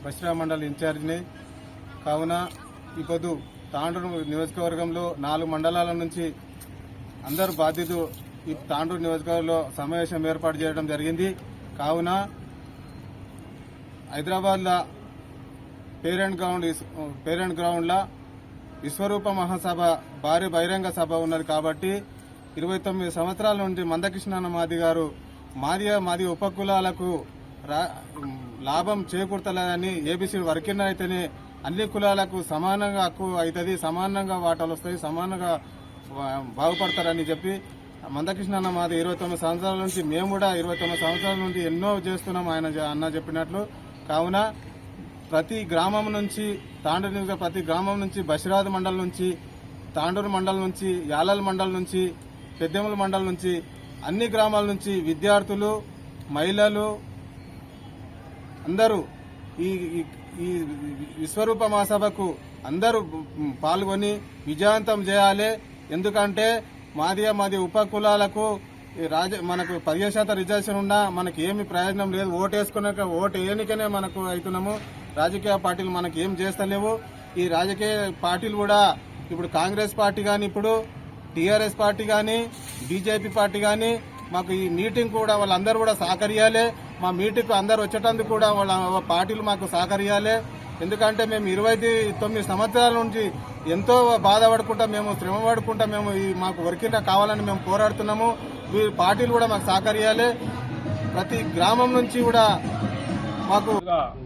బషీరాబాద్ మండల్ ఇన్ఛార్జిని. కావున ఇప్పుడు తాండూరు నియోజకవర్గంలో 4 మండలాల నుంచి అందరు బాధ్యులు ఈ తాండూరు నియోజకవర్గంలో సమావేశం ఏర్పాటు చేయడం జరిగింది. కావున హైదరాబాద్లో పేరెంట్ గ్రౌండ్లో విశ్వరూప మహాసభ భారీ బహిరంగ సభ ఉన్నది. కాబట్టి 29 సంవత్సరాల నుండి మందకృష్ణ మాది గారు మాది ఉపకులాలకు లాభం చేకూర్తలేదని ఏబీసీ వర్కింగ్ అయితేనే అన్ని కులాలకు సమానంగా హక్కు అవుతుంది, సమానంగా వాటాలు వస్తాయి, సమానంగా బాగుపడతారని చెప్పి మందకృష్ణ మాది 29 సంవత్సరాల నుంచి మేము కూడా 29 సంవత్సరాల నుండి ఎన్నో చేస్తున్నాం ఆయన అన్న చెప్పినట్లు. కావున ప్రతి గ్రామం నుంచి తాండూరు ప్రతి గ్రామం నుంచి బషీరాబాద్ మండలం నుంచి తాండూరు మండలం నుంచి యాలల్ మండలం నుంచి పెద్దెముల మండలం నుంచి అన్ని గ్రామాల నుంచి విద్యార్థులు మహిళలు అందరూ ఈ విశ్వరూప మహాసభకు అందరూ పాల్గొని విజయవంతం చేయాలి. ఎందుకంటే మాది ఉపకులాలకు మనకు 15% రిజర్వేషన్ ఉన్నా మనకి ఏమి ప్రయోజనం లేదు. ఓటు వేయనికనే మనకు అవుతున్నాము. రాజకీయ పార్టీలు మనకి ఏం చేస్తలేవు. ఈ రాజకీయ పార్టీలు కూడా ఇప్పుడు కాంగ్రెస్ పార్టీ కానీ ఇప్పుడు టీఆర్ఎస్ పార్టీ కానీ బీజేపీ పార్టీ కానీ మాకు ఈ మీటింగ్ కూడా వాళ్ళందరూ కూడా సహకరియాలి. మా మీటింగ్ అందరు వచ్చేటందుకు కూడా వాళ్ళ పార్టీలు మాకు సహకరియాలి. ఎందుకంటే మేము 29 సంవత్సరాల నుంచి ఎంతో బాధపడుకుంటా మేము శ్రమ పడుకుంటా మేము మాకు వర్కింగ్ కావాలని మేము పోరాడుతున్నాము. ఈ పార్టీలు కూడా మాకు సహకరియాలి. ప్రతి గ్రామం నుంచి కూడా మాకు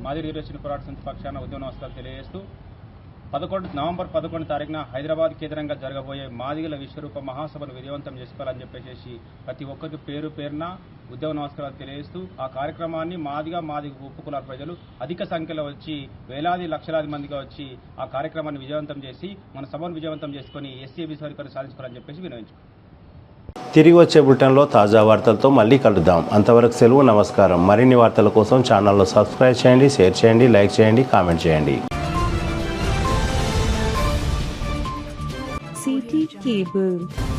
మాది రిజర్వేషన్ పోరాట సమితి పక్షాన ఉద్యమ నమస్కారాలు తెలియజేస్తూ నవంబర్ 11 తారీఖున హైదరాబాద్ కేంద్రంగా జరగబోయే మాదిగల విశ్వరూప మహాసభను విజయవంతం చేసుకోవాలని చెప్పేసి ప్రతి ఒక్కరికి పేరున ఉద్యమ నమస్కారాలు తెలియజేస్తూ ఆ కార్యక్రమాన్ని మాదిగ ఉపకులాల ప్రజలు అధిక సంఖ్యలో వచ్చి వేలాది లక్షలాది మందిగా వచ్చి ఆ కార్యక్రమాన్ని విజయవంతం చేసి మన సభను విజయవంతం చేసుకుని ఎస్సీ వర్గీకరణ సాధించుకోవాలని చెప్పేసి వినవించుకున్నాం. తిరిగి వచ్చే బులెటిన్లో తాజా వార్తలతో మళ్ళీ కలుద్దాం. అంతవరకు సెలవు, నమస్కారం. మరిన్ని వార్తల కోసం ఛానల్ను సబ్స్క్రైబ్ చేయండి, షేర్ చేయండి, లైక్ చేయండి, కామెంట్ చేయండి. CT Cable